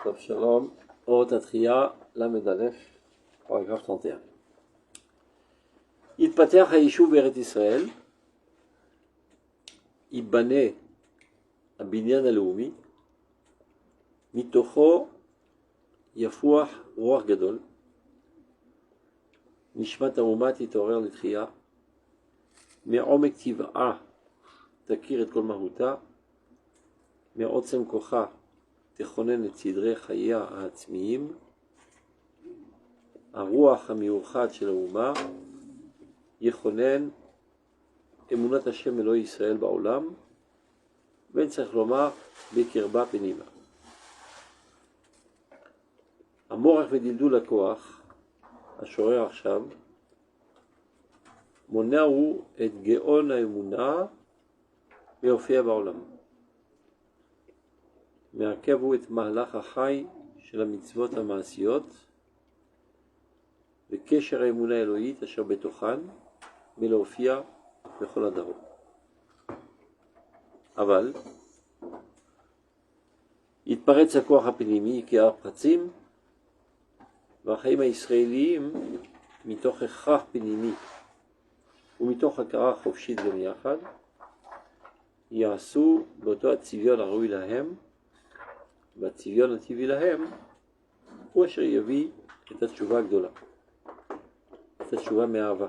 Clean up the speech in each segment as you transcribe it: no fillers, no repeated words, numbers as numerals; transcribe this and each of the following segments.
טוב, שלום, אורות התחייה, למד א', פרגרף 31. יתפתח היישוב בארץ ישראל, ייבנה הבניין הלאומי, מתוכו יפוח רוח גדול, נשמת האומה תתעורר לתחייה, מעומק טבעה תכיר את כל מהותה, מעוצם כוחה תכונן את סדרי חייה העצמיים, הרוח המיוחד של האומה יכונן אמונת השם אלוהי ישראל בעולם, ואין צריך לומר בקרבה פנימה. המורך ודלדול הכוח השורר עכשיו מונע הוא את גאון האמונה להופיע בעולם. מעכב הוא את מהלך החי של המצוות המעשיות וקשר האמונה האלוהית אשר בתוכן מלהופיע בכל הדרום. אבל יתפרץ הכוח הפנימי כהר פרצים, והחיים הישראליים מתוך הכרח פנימי ומתוך הכרה חופשית גם יחד יעשו באותו הצביון הראוי להם, והצביון הטבעי להם הוא אשר יביא את התשובה הגדולה, את התשובה מאהבה,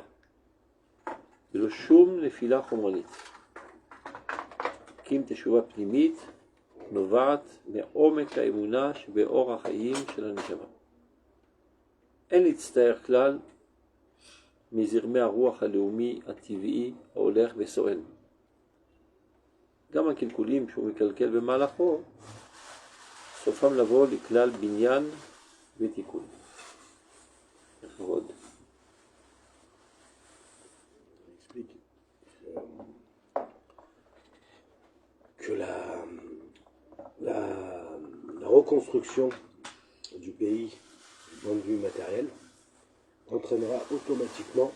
ולא שום נפילה חומרנית. כי אם תשובה פנימית נובעת מעומק האמונה שבאור החיים של הנשמה. אין להצטער כלל מזרמי הרוח הלאומי הטבעי ההולך וסואן. גם הקלקולים שהוא מקלקל במהלכו סופם לבוא לכלל בניין ותיקון. לכבוד. Que la reconstruction du pays du point de vue matériel entraînera automatiquement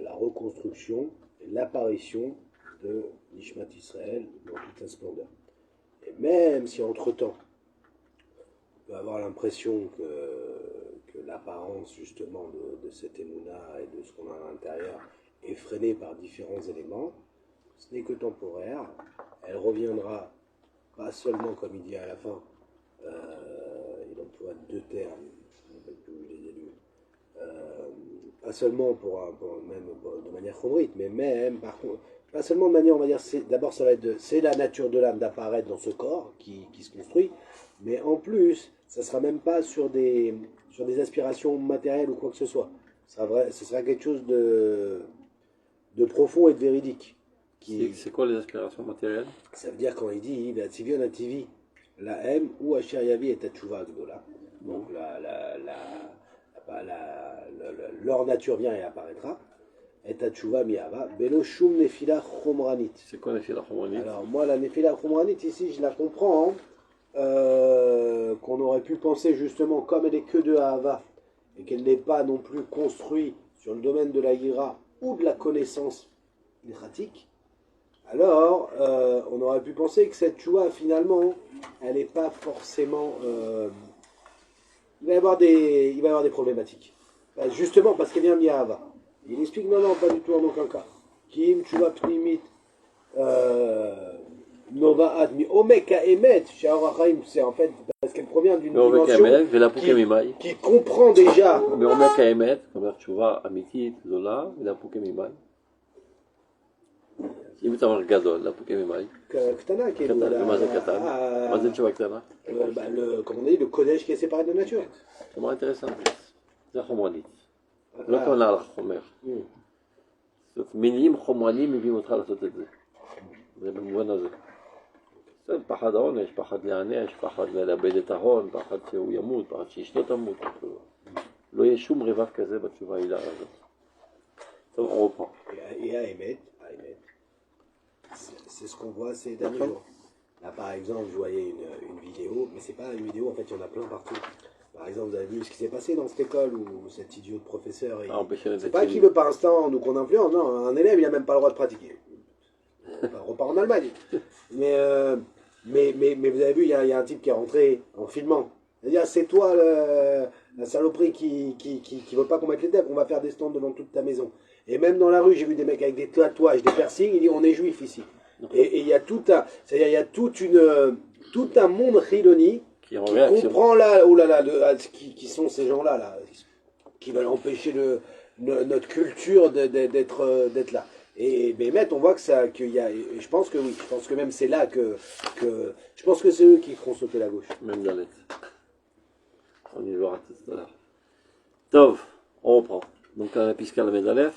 la reconstruction et l'apparition de Nishmat Israël dans toute sa splendeur. Et même si entre-temps, on peut avoir l'impression que l'apparence justement de cette émouna et de ce qu'on a à l'intérieur est freinée par différents éléments, ce n'est que temporaire. Elle reviendra pas seulement, comme il dit à la fin, il emploie deux termes, je ne rappelle plus où je les ai lus, pas seulement même de manière chomrite, mais même par contre, pas seulement de manière, on va dire, d'abord ça va être, c'est la nature de l'âme d'apparaître dans ce corps qui se construit, mais en plus, ça ne sera même pas sur des aspirations matérielles ou quoi que ce soit. Ce sera quelque chose de profond et de véridique. C'est quoi les aspirations matérielles? Ça veut dire quand il dit Vatzivion Ativi, la M ou Asher Yavi et Tatchouva Gdola. Donc leur nature vient et apparaîtra. Et Tatchouva Miava, Belo Shum Nefila Chomranit. C'est quoi Nefila Chomranit? Alors moi la Nefila Chomranit ici je la comprends qu'on aurait pu penser justement comme elle est que de Ahava et qu'elle n'est pas non plus construite sur le domaine de la Hira ou de la connaissance pratique. Alors, on aurait pu penser que cette choua, finalement, elle n'est pas forcément... il va y avoir des problématiques. Justement, parce qu'elle vient Miahava. Il explique, non, pas du tout en aucun cas. Kim, choua pnimit, nova admi, omeka emet, sha'arachaim, c'est en fait, parce qu'elle provient d'une dimension qui comprend déjà... Mais omeka emet, comme choua amitit, zola, ולהפוקי ממאי. אם אתה אומר גדול, להפוקי ממאי. קטנה, כאילו. ומה זה קטן? מה זה תשובה קטנה? Comme on dit, le Kodesh qui est séparé de la nature. זה מאוד אינטרסנט. זה חומרנית. לא כוונה על החומר. זאת אומרת, מניעים חומרנים מביאים אותך לעשות את זה. זה במובן הזה. זה פחד העונש, פחד להיענש, פחד לאבד את ההון, פחד שהוא ימות, פחד שאשתו תמות. לא יהיה שום רבב כזה בתשובה העילה הזאת. טוב, on reprend. Et à émettre, c'est ce qu'on voit ces derniers jours. Là, par exemple, je voyais une vidéo, mais c'est pas une vidéo, en fait, il y en a plein partout. Par exemple, vous avez vu ce qui s'est passé dans cette école où cet idiot de professeur, c'est pas qu'il veut par instant nous qu'on influence, non, un élève, il n'a même pas le droit de pratiquer. On repart en Allemagne. Mais Mais vous avez vu, il y a un type qui est rentré en filmant. Il a dit, c'est toi la saloperie qui veut pas qu'on mette les decks, on va faire des stands devant toute ta maison. Et même dans la rue, j'ai vu des mecs avec des tatouages, des piercings, il dit, on est juif ici. Et il y a c'est-à-dire il y a tout un monde chiloni qui comprend là, oh là là, qui sont ces gens-là, là, qui veulent empêcher notre culture d'être là. Et Bémet, on voit qu'il y a, et je pense que oui, je pense que même c'est là je pense que c'est eux qui feront sauter la gauche. Même Dalet. On y verra tout à l'heure. Tov, on reprend. Donc, puisqu'à la Medalef,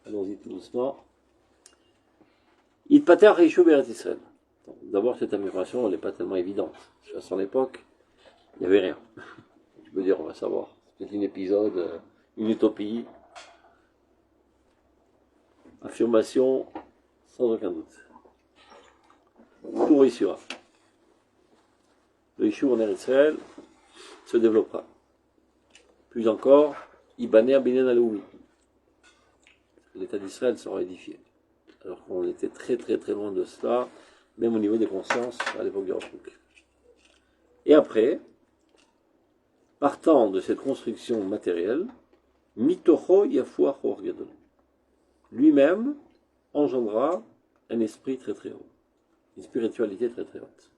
allons-y tout doucement. Il pater Reishu Beret Israël. D'abord, cette affirmation, elle n'est pas tellement évidente. À son époque, il n'y avait rien. Tu peux dire, on va savoir. C'est un épisode, une utopie. Affirmation sans aucun doute. Tout réussira. Le Yishuv en Eretz Israël se développera. Plus encore, Ibaner Binen Aloui. L'État d'Israël sera édifié. Alors qu'on était très très très loin de cela, même au niveau des consciences à l'époque du Rav Kook. Et après, partant de cette construction matérielle, Mitocho Yafuach Or Gadol. Lui-même engendra un esprit très très haut, une spiritualité très très haute.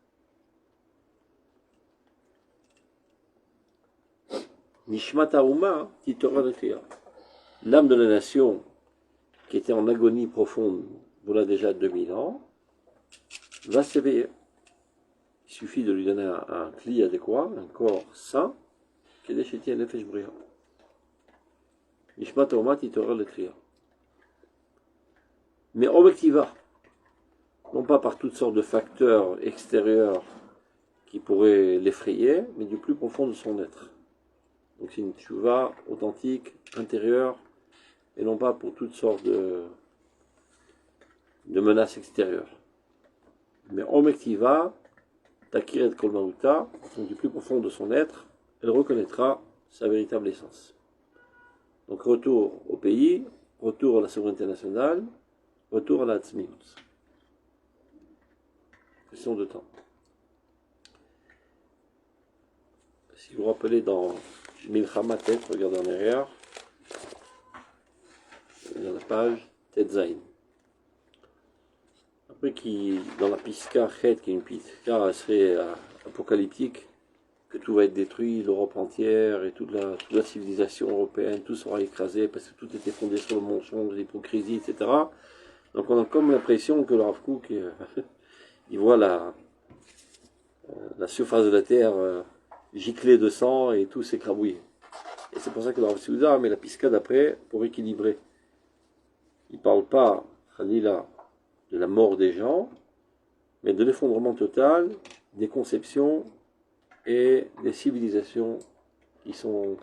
Nishmat Haouma Titora Lefia. L'âme de la nation, qui était en agonie profonde, voilà déjà 2000 ans, va s'éveiller. Il suffit de lui donner un cli adéquat, un corps sain, qui est déchéti à Nefesh Bria. Nishmat Haouma Titora Lefia. Mais objectiva, non pas par toutes sortes de facteurs extérieurs qui pourraient l'effrayer, mais du plus profond de son être. Donc c'est une tchouva authentique, intérieure, et non pas pour toutes sortes de menaces extérieures. Mais objectiva, takiret kolmauta, donc du plus profond de son être, elle reconnaîtra sa véritable essence. Donc retour au pays, retour à la souveraineté nationale, retour à la tzmiut. Question de temps. Si vous vous rappelez dans Milchama Tet, regardez en arrière, dans la page Tetzain. Après, dans la Piska Chet, qui est une Piska assez apocalyptique, que tout va être détruit, l'Europe entière et toute la civilisation européenne, tout sera écrasé parce que tout était fondé sur le mensonge, l'hypocrisie, etc. Donc on a comme l'impression que le Rav Kook, il voit la surface de la terre giclée de sang et tout s'écrabouiller. Et c'est pour ça que le Rav Souda met la piscade après pour équilibrer. Il ne parle pas, Khalila, de la mort des gens, mais de l'effondrement total des conceptions et des civilisations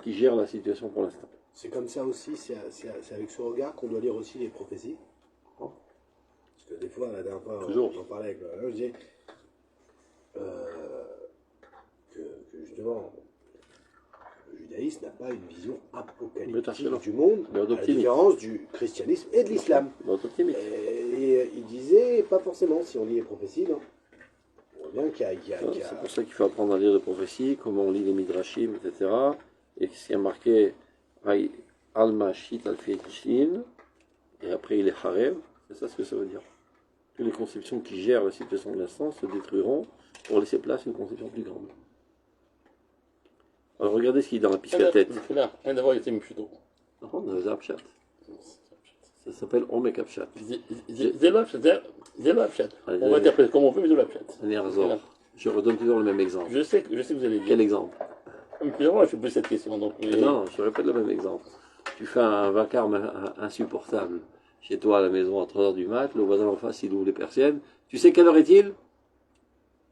qui gèrent la situation pour l'instant. C'est comme ça aussi, c'est avec ce regard qu'on doit lire aussi les prophéties. Parce que des fois, la dernière fois, on en parlait avec je disais que justement, le judaïsme n'a pas une vision apocalyptique du monde, à la différence du christianisme et de l'islam. Et il disait, pas forcément, si on lit les prophéties, non. On voit bien qu'il y a... C'est pour ça qu'il faut apprendre à lire les prophéties, comment on lit les midrashim, etc. Et ce qui est marqué, Alma Shit Al-Fetishin, et après il est Harev, c'est ça ce que ça veut dire. Toutes les conceptions qui gèrent la situation de l'instant se détruiront pour laisser place à une conception plus grande. Alors regardez ce qu'il dit dans la piscatette. D'abord il était Mipchuto. Non, dans les Apchat. Ça s'appelle Omek Apchat. C'est l'Apchat. On va interpréter comme on veut, mais c'est l'Apchat. Je redonne toujours le même exemple. Je sais que vous allez dire. Quel exemple? Moi je pose cette question. Donc, non, je répète le même exemple. Tu fais un vacarme insupportable chez toi à la maison à 3h du mat, le voisin en face il ouvre les persiennes. Tu sais quelle heure est-il?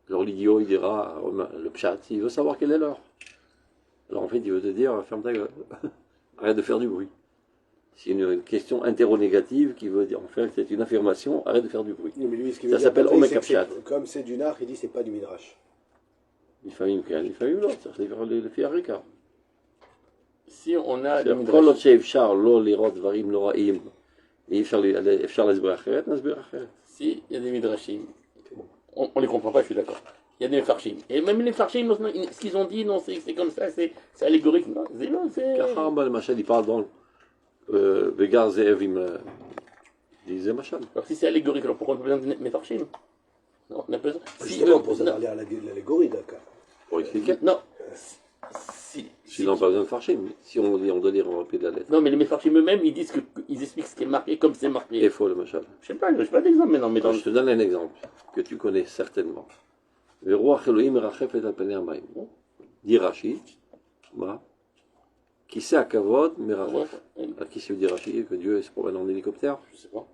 Alors l'idiot il dira, le pchat, il veut savoir quelle est l'heure. Alors en fait il veut te dire, ferme ta gueule, arrête de faire du bruit. C'est une question interronégative qui veut dire, en fait c'est une affirmation, arrête de faire du bruit. Mais lui, ça s'appelle Omek Apchat. Comme c'est du nar, il dit c'est pas du midrash. Il famille l'autre, c'est le fiarika. Si on a des midrash. Si il y a des midrashim on ne les comprend pas, je suis d'accord. Il y a des farshim. Et même les farshim, ce qu'ils ont dit, non, c'est comme ça, c'est allégorique. Non, c'est. Kachamba, le Machal, il parle dans Begar Zeev, il disait Machal. Alors si c'est allégorique, alors pourquoi on a besoin de mes farshim? Non, on a besoin. Justement, pour savoir lire l'allégorie, d'accord. Pour expliquer. Non. S'ils n'ont pas besoin de farshim, si on doit lire en repli de la lettre. Non, mais les méfarshim eux-mêmes, ils expliquent ce qui est marqué comme c'est marqué. Et faux le Machal. Je sais pas d'exemple maintenant, mais dans Je te donne un exemple que tu connais certainement. Veruach Elohim rachef et alpene hamayim. Dit Rashi, qui sait à Kavod, mais rachef. À qui se dit Rashi que Dieu se promène en hélicoptère? Je sais pas.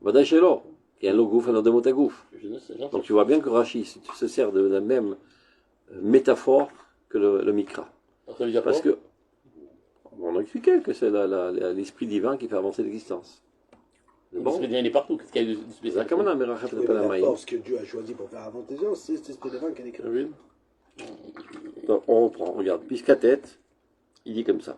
Vadaï Shelo, qui est un logouf, un odemotagouf. Je ne sais pas. Donc tu vois bien que Rashi se sert de la même métaphore que le Mikra. Alors, ça veut dire Parce quoi? que, on a expliqué que c'est l'esprit divin qui fait avancer l'existence. C'est Bon. bon. Il est partout, qu'est-ce qu'il y a de C'est spécial? comme un Merachet Oui, Alpene mais la hamayim. force que Dieu a choisie pour faire avancer les gens, c'est cet esprit divin qu'elle écrit. Oui. Donc, on reprend, regarde. Piscatet, il dit comme ça.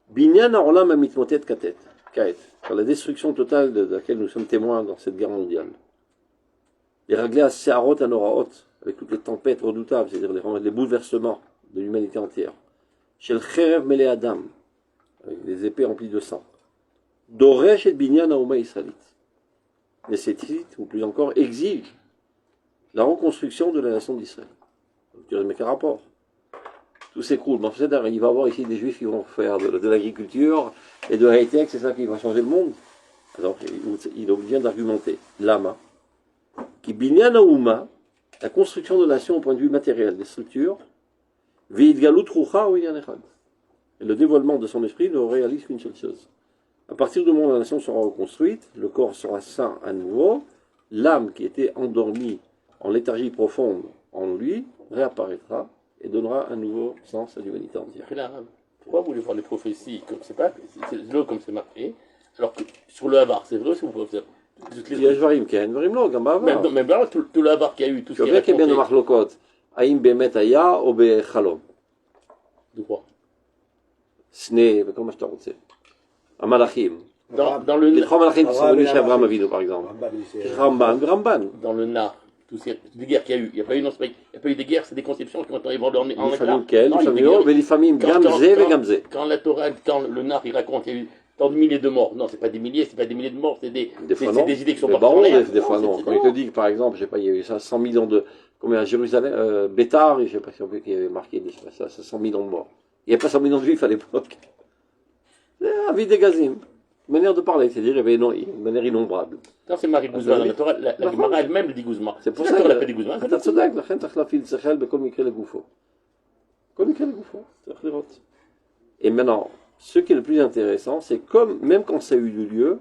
Binyan Olam Amitmotet Katet. Kaet. Par la destruction totale de laquelle nous sommes témoins dans cette guerre mondiale. Les raglés à Seharot Anoraot, avec toutes les tempêtes redoutables, c'est-à-dire les bouleversements de l'humanité entière. Shel Cherev Mele Adam, avec des épées remplies de sang. Doresh et Binyan Aouma Israélite. Les Sétites, ou plus encore, exigent la reconstruction de la nation d'Israël. Donc, tu dis, mais quel rapport? Tout s'écroule. Mais en fait, il va y avoir ici des juifs qui vont faire de l'agriculture et de la high-tech, c'est ça qui va changer le monde. Alors, il est obligé d'argumenter. Lama, qui binyan aouma, la construction de la nation au point de vue matériel des structures, v'idgalut rucha ou inyan echad. Et le dévoilement de son esprit ne réalise qu'une seule chose. À partir du moment où la nation sera reconstruite, le corps sera sain à nouveau, l'âme qui était endormie en léthargie profonde en lui réapparaîtra et donnera un nouveau sens à l'humanité entière. Pourquoi vous voulez voir les prophéties comme c'est pas, c'est là comme c'est marqué, alors que sur le Havar, c'est vrai aussi vous pouvez faire. Il y a Jvarim qui a un Varim Log, Même là, tout le Havar qu'il y a eu, tout tu ce qui vois est bien qu'il y a bien de Machlokot. Aïm Bemet Aya ou Bechalom. De quoi? Sne, comment je te dis? Amalachim. Dans le Les trois Malachim qui sont Abraham venus et chez Abraham Rachel. Avinu, par exemple. Ramban, Ramban. Dans le Na, toutes les guerres qu'il y a eu, il n'y a pas eu, non, il n'y a pas eu des guerres, c'est des conceptions qui ont été évoluées en L'Ifamim Kel, Non, il y a eu des l'Ifamim guerres. mais l'Ifamim Gamze et Gamze. Quand la Torah, quand le Nar, il raconte, il y a eu tant de milliers de morts. Non, c'est pas des milliers, c'est pas des milliers de morts, c'est des idées qui sont pas parties en l'air. des fois non. Quand il te dit que, par exemple, je sais pas, il y a eu 100 millions de. Combien à Jérusalem, Bétar, je ne sais pas si on peut qu'il y avait marqué ça, 100 millions de morts. Il n'y avait pas 100 millions de juifs à l'époque. Avis des gazim. Manière de parler, c'est-à-dire une manière innombrable. Quand c'est Marie Guzman dans la Torah, la Gemara elle-même le dit Guzman. C'est pour ça qu'elle appelle Guzman. אתה צודק, לכן צריך להפעיל שכל בכל מקרה לגופו. כל מקרה לגופו, צריך לראות. Et maintenant, ce qui est le plus intéressant, c'est comme, même quand ça a eu lieu,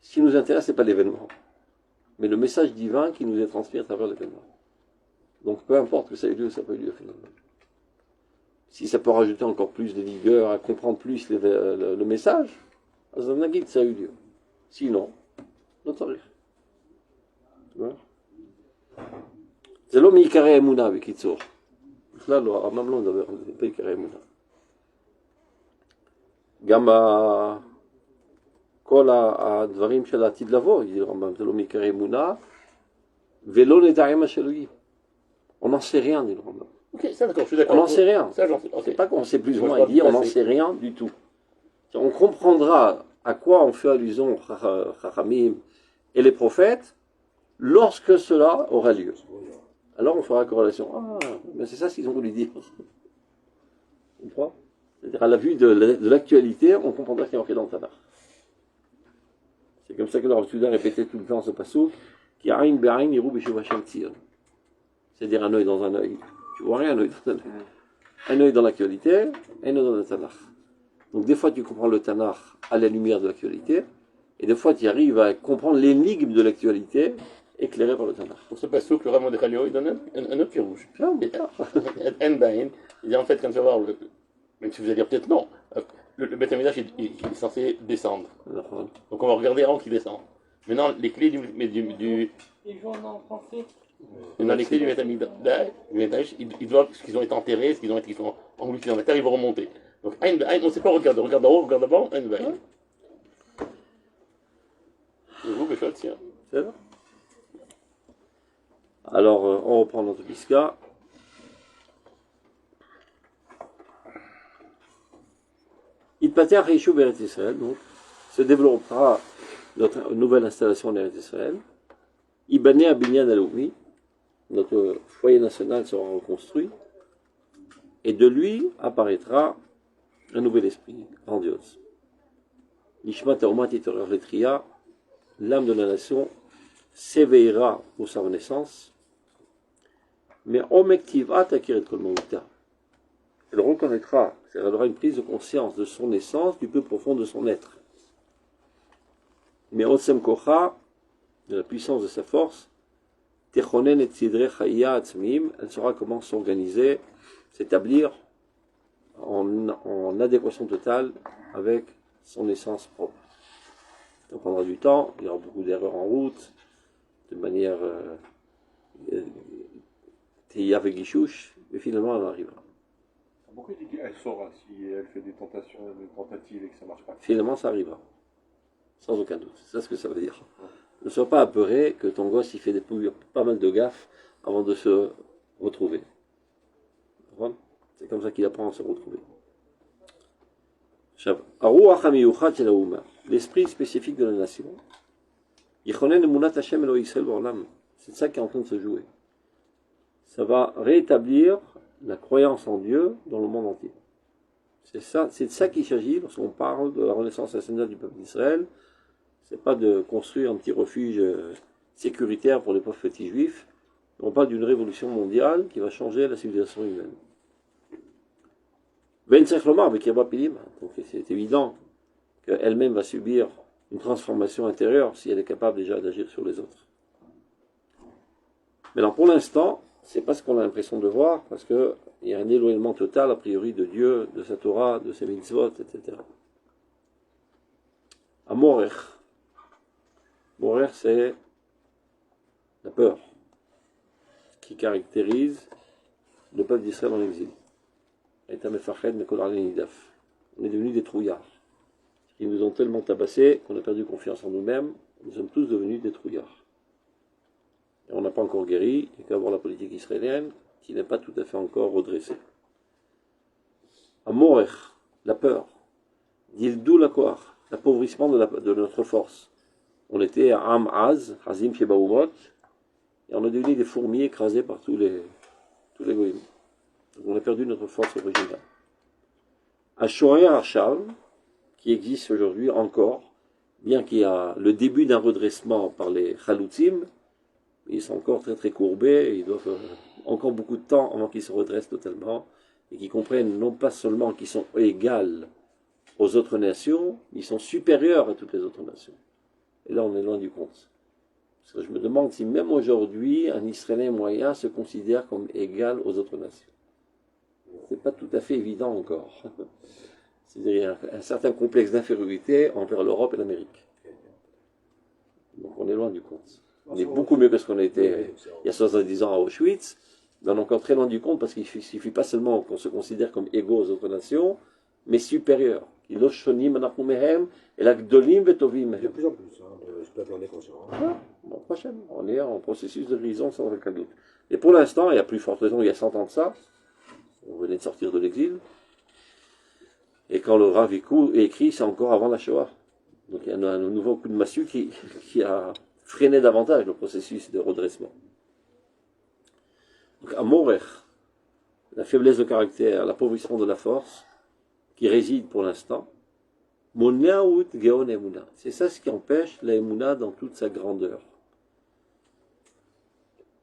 ce qui nous intéresse, ce n'est pas l'événement, mais le message divin qui nous est transmis à travers l'événement. Donc peu importe que ça ait eu lieu ou ça n'a pas eu lieu finalement. Si ça peut rajouter encore plus de vigueur, à comprendre plus le message, אז נגיד ça a eu lieu. Sinon, לא צריך. זה לא מעיקרי אמונה בקיצור. בכלל לא, הרמב"ם לא מדבר על זה, בעיקרי אמונה. גם כל הדברים של העתיד לבוא, יגיד הרמב"ם, זה לא מעיקרי אמונה, ולא נדע מה שאלוהים. On n'en sait rien, dit le Rambam. Ok, ça d'accord, je suis d'accord. On n'en sait rien. Ça, j'en sais. C'est pas qu'on sait plus ou Moi, moins, je il dit on pense n'en que sait rien du tout. On comprendra à quoi on fait allusion Chachamim et les prophètes lorsque cela aura lieu. Alors on fera la corrélation. Ah, mais c'est ça ce qu'ils ont voulu dire. Tu comprends? C'est-à-dire à la vue de l'actualité, on comprendra ce qu'il y a marqué dans le Tanakh. C'est comme ça que le Rav Souda répétait tout le temps ce passouk, qui a une be'ain yiru b'shuva shel Tzion. C'est-à-dire un œil dans un œil. Tu vois rien, un œil dans un œil. Un œil dans l'actualité, un œil dans le Tanakh. Donc des fois tu comprends le Tanakh à la lumière de l'actualité, et des fois tu arrives à comprendre l'énigme de l'actualité éclairée par le Tanakh. Pour ce passage, le Ramon de Khalio, il donne un autre fil rouge. Non, il dit en fait, quand tu vas voir, même si vous allez dire peut-être non, le Beth Amidash il est censé descendre. Donc on va regarder avant qu'il descende. Maintenant, les clés du Ils jouent en français. Maintenant, les clés du Beth Amidash, ils doivent, ce qu'ils ont été enterrés, ce qu'ils ont été, qu'ils sont engloutis dans la terre, ils vont remonter. Donc, on ne sait pas regarder. Regarde en haut, regarde avant, Ein Bain. Et vous, Béchot, tiens. C'est là. Alors, on reprend notre Pisca. Itpater Yeshuv Eretz Israël, donc, se développera notre nouvelle installation en Eretz Israël. Ibané Abinyan Aloumi, notre foyer national sera reconstruit. Et de lui apparaîtra un nouvel esprit grandiose. Nishmat Haomat Yitorer Letria, l'âme de la nation, s'éveillera pour sa renaissance. Mais Omektiva Takiret Kol Mauta. Elle reconnaîtra, elle aura une prise de conscience de son essence, du plus profond de son être. Mais Otsem Kocha, de la puissance de sa force, Techonen et Sidre Chaya Atzmim, elle saura comment s'organiser, s'établir en adéquation totale avec son essence propre. Ça prendra du temps, il y aura beaucoup d'erreurs en route, de manière avec Guichouche, mais finalement elle arrivera. Pourquoi il dit qu'elle saura si elle fait des tentations, des tentatives et que ça ne marche pas? Finalement ça arrivera, sans aucun doute, c'est ça ce que ça veut dire. Ne sois pas apeuré que ton gosse il fait pas mal de gaffes avant de se retrouver. C'est comme ça qu'il apprend à se retrouver. L'esprit spécifique de la nation. C'est ça qui est en train de se jouer. Ça va rétablir la croyance en Dieu dans le monde entier. C'est de ça qu'il s'agit lorsqu'on parle de la renaissance nationale du peuple d'Israël. C'est pas de construire un petit refuge sécuritaire pour les pauvres petits juifs. On parle d'une révolution mondiale qui va changer la civilisation humaine. Donc c'est évident qu'elle-même va subir une transformation intérieure si elle est capable déjà d'agir sur les autres. Mais alors pour l'instant, c'est pas ce qu'on a l'impression de voir, parce qu'il y a un éloignement total a priori de Dieu, de sa Torah, de ses mitzvot, etc. À Morer, c'est la peur qui caractérise le peuple d'Israël en exil. On est devenus des trouillards. Ils nous ont tellement tabassés qu'on a perdu confiance en nous-mêmes. Nous sommes tous devenus des trouillards. Et on n'a pas encore guéri. Il y a qu'à voir la politique israélienne qui n'est pas tout à fait encore redressée. Amorer, la peur. Dildou la koach, l'appauvrissement de notre force. On était à Am Az, Hazim Shebaumot, et on a devenu des fourmis écrasées par tous les goïms. On a perdu notre force originale. Ashoer Hashav, qui existe aujourd'hui encore, bien qu'il y a le début d'un redressement par les Chaloutzim, ils sont encore très très courbés, ils doivent encore beaucoup de temps avant qu'ils se redressent totalement, et qu'ils comprennent non pas seulement qu'ils sont égaux aux autres nations, ils sont supérieurs à toutes les autres nations. Et là on est loin du compte. Parce que je me demande si même aujourd'hui, un Israélien moyen se considère comme égal aux autres nations. C'est pas tout à fait évident encore. C'est-à-dire un certain complexe d'infériorité envers l'Europe et l'Amérique. Donc on est loin du compte. On est beaucoup mieux que ce qu'on a été il y a 70 ans à Auschwitz, mais on est encore très loin du compte parce qu'il ne suffit pas seulement qu'on se considère comme égaux aux autres nations, mais supérieurs. De plus en plus, je peux être conscient. Bon, prochaine, on est en processus de guérison sans aucun doute. Et pour l'instant, il y a plus forte raison, il y a 100 ans de ça, on venait de sortir de l'exil, et quand le Rav écrit, c'est encore avant la Shoah. Donc il y a un nouveau coup de massue qui a freiné davantage le processus de redressement. Donc à Morer, la faiblesse de caractère, l'appauvrissement de la force, qui réside pour l'instant, c'est ça ce qui empêche la Emouna dans toute sa grandeur.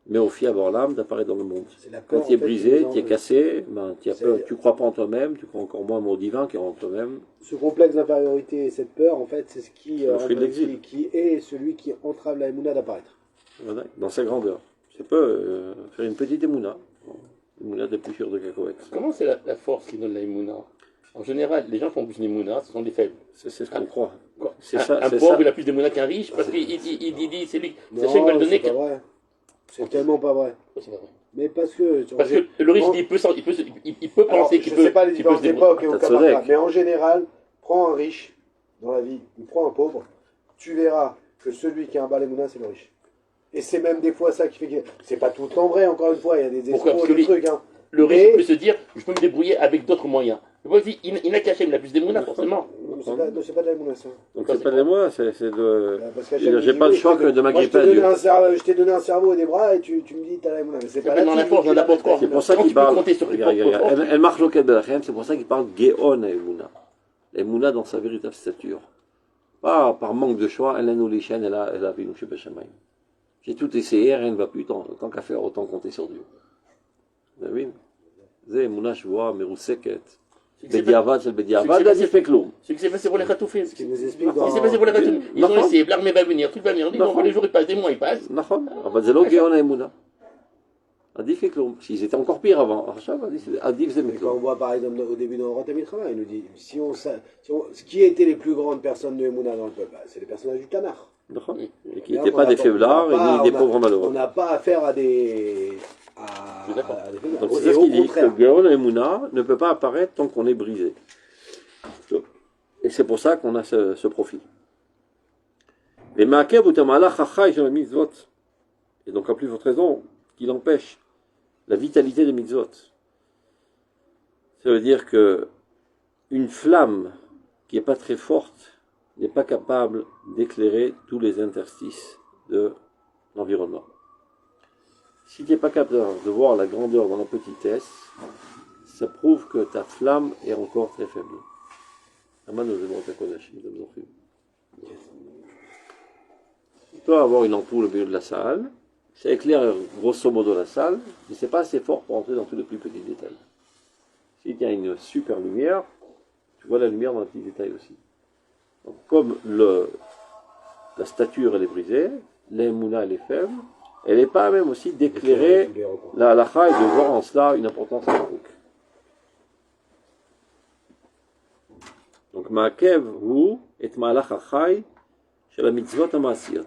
Mais au fier avoir l'âme d'apparaître dans le monde. Quand tu es brisé, tu es cassé, tu ne crois pas en toi-même, tu crois encore moins au mot divin qui est en toi-même. Ce complexe d'infériorité et cette peur, en fait, c'est ce qui est celui qui entrave la Emouna d'apparaître. Voilà, dans sa grandeur. Tu peux faire une petite Emouna, d'épluchure de cacahuètes. Comment c'est la force qui donne la Emouna? En général, les gens qui ont plus d'Emouna, ce sont des faibles. C'est ce qu'on croit. Un pauvre, il a plus d'Emouna qu'un riche, parce qu'il dit, c'est lui qui va le donner. C'est pas vrai. C'est tellement pas vrai. C'est pas vrai. Mais parce que le riche, il peut penser qu'il peut. Je sais pas les différences d'époque et au cas par cas, mais mais en général, prends un riche dans la vie, ou prends un pauvre, tu verras que celui qui a un bal Emouna, c'est le riche. Et c'est même des fois ça qui fait que... C'est pas tout le temps vrai, encore une fois, il y a des Pourquoi? escrocs, Parce que des trucs. Hein. Le riche Mais- peut se dire, je peux me débrouiller avec d'autres moyens. Le voici, il n'a qu'Hachem, il a plus d'émouna, forcément. C'est pas de la mouna, ça. Donc c'est pas de moi, c'est de. Parce qu'Hachem J'ai dit, pas le oui, choix que de moi, m'agripper à Dieu. je t'ai donné un cerveau et des bras et tu me dis t'as la mouna. Mais c'est pas Mais dans la force, dans n'importe quoi. C'est pour ça Quand qu'il tu peux parle. compter sur tes Regarde, propres regarde, forces. elle marche au de la reine, c'est pour ça qu'il parle Géon à Emouna. Emouna dans sa véritable stature. Pas par manque de choix, elle a nous les chaînes, elle a vu nous chez Béchamaï. J'ai tout essayé, rien ne va plus, tant qu'à faire, autant compter sur Dieu. Vous avez vu? C'est Emouna, je vois, mais Rousseket. Bediavad, c'est le Bediavad, là, il fait cloum. Ce qui s'est passé pour les Khatoufim. Ce qui nous explique Ce qui s'est passé pour les Khatoufim. Ils ont essayé, l'armée va venir, tout va venir. Les jours ils passent, des mois ils passent. נכון, אבל זה לא גאון האמונה. עדיף מכלום. S'ils étaient encore pire avant, עכשיו עדיף זה Mais quand מכלום. on voit par exemple au début dans Rotem Mitrama, il nous dit qui étaient les plus grandes personnes de Emouna dans le peuple? C'est les personnages du Tanakh. נכון. Et qui Mais n'étaient on pas n'a des pas- faiblards on n'a ni pas- des on a- pauvres On malheureux. n'a pas affaire à des. Je suis d'accord. des faiblards. Donc Et c'est ce au qu'il dit, que contraire. Géon Emouna ne peut pas apparaître tant qu'on est brisé. Et c'est pour ça qu'on a ce profil. Les Ma'akev ou Tamalach Achai sur la mitzvot. Et donc, à plus forte raison, qu'il empêche la vitalité des mitzvot. Ça veut dire que une flamme qui n'est pas très forte n'est pas capable d'éclairer tous les interstices de l'environnement. Si tu n'es pas capable de voir la grandeur dans la petitesse, ça prouve que ta flamme est encore très faible. Aman nous aimons ta Kodesh, nous aimons Zofim. Tu peux avoir une ampoule au milieu de la salle, ça éclaire grosso modo la salle, mais c'est pas assez fort pour entrer dans tous les plus petits détails. Si tu as une super lumière, tu vois la lumière dans les petits détails aussi. Donc, comme la stature elle est brisée, l'Emouna elle est faible, elle n'est pas même aussi d'éclairer la halakha et de voir en cela une importance quelconque. Donc, Ma'akev hu et Ma'alach achai shel mitzvot ha'ma'asiyot.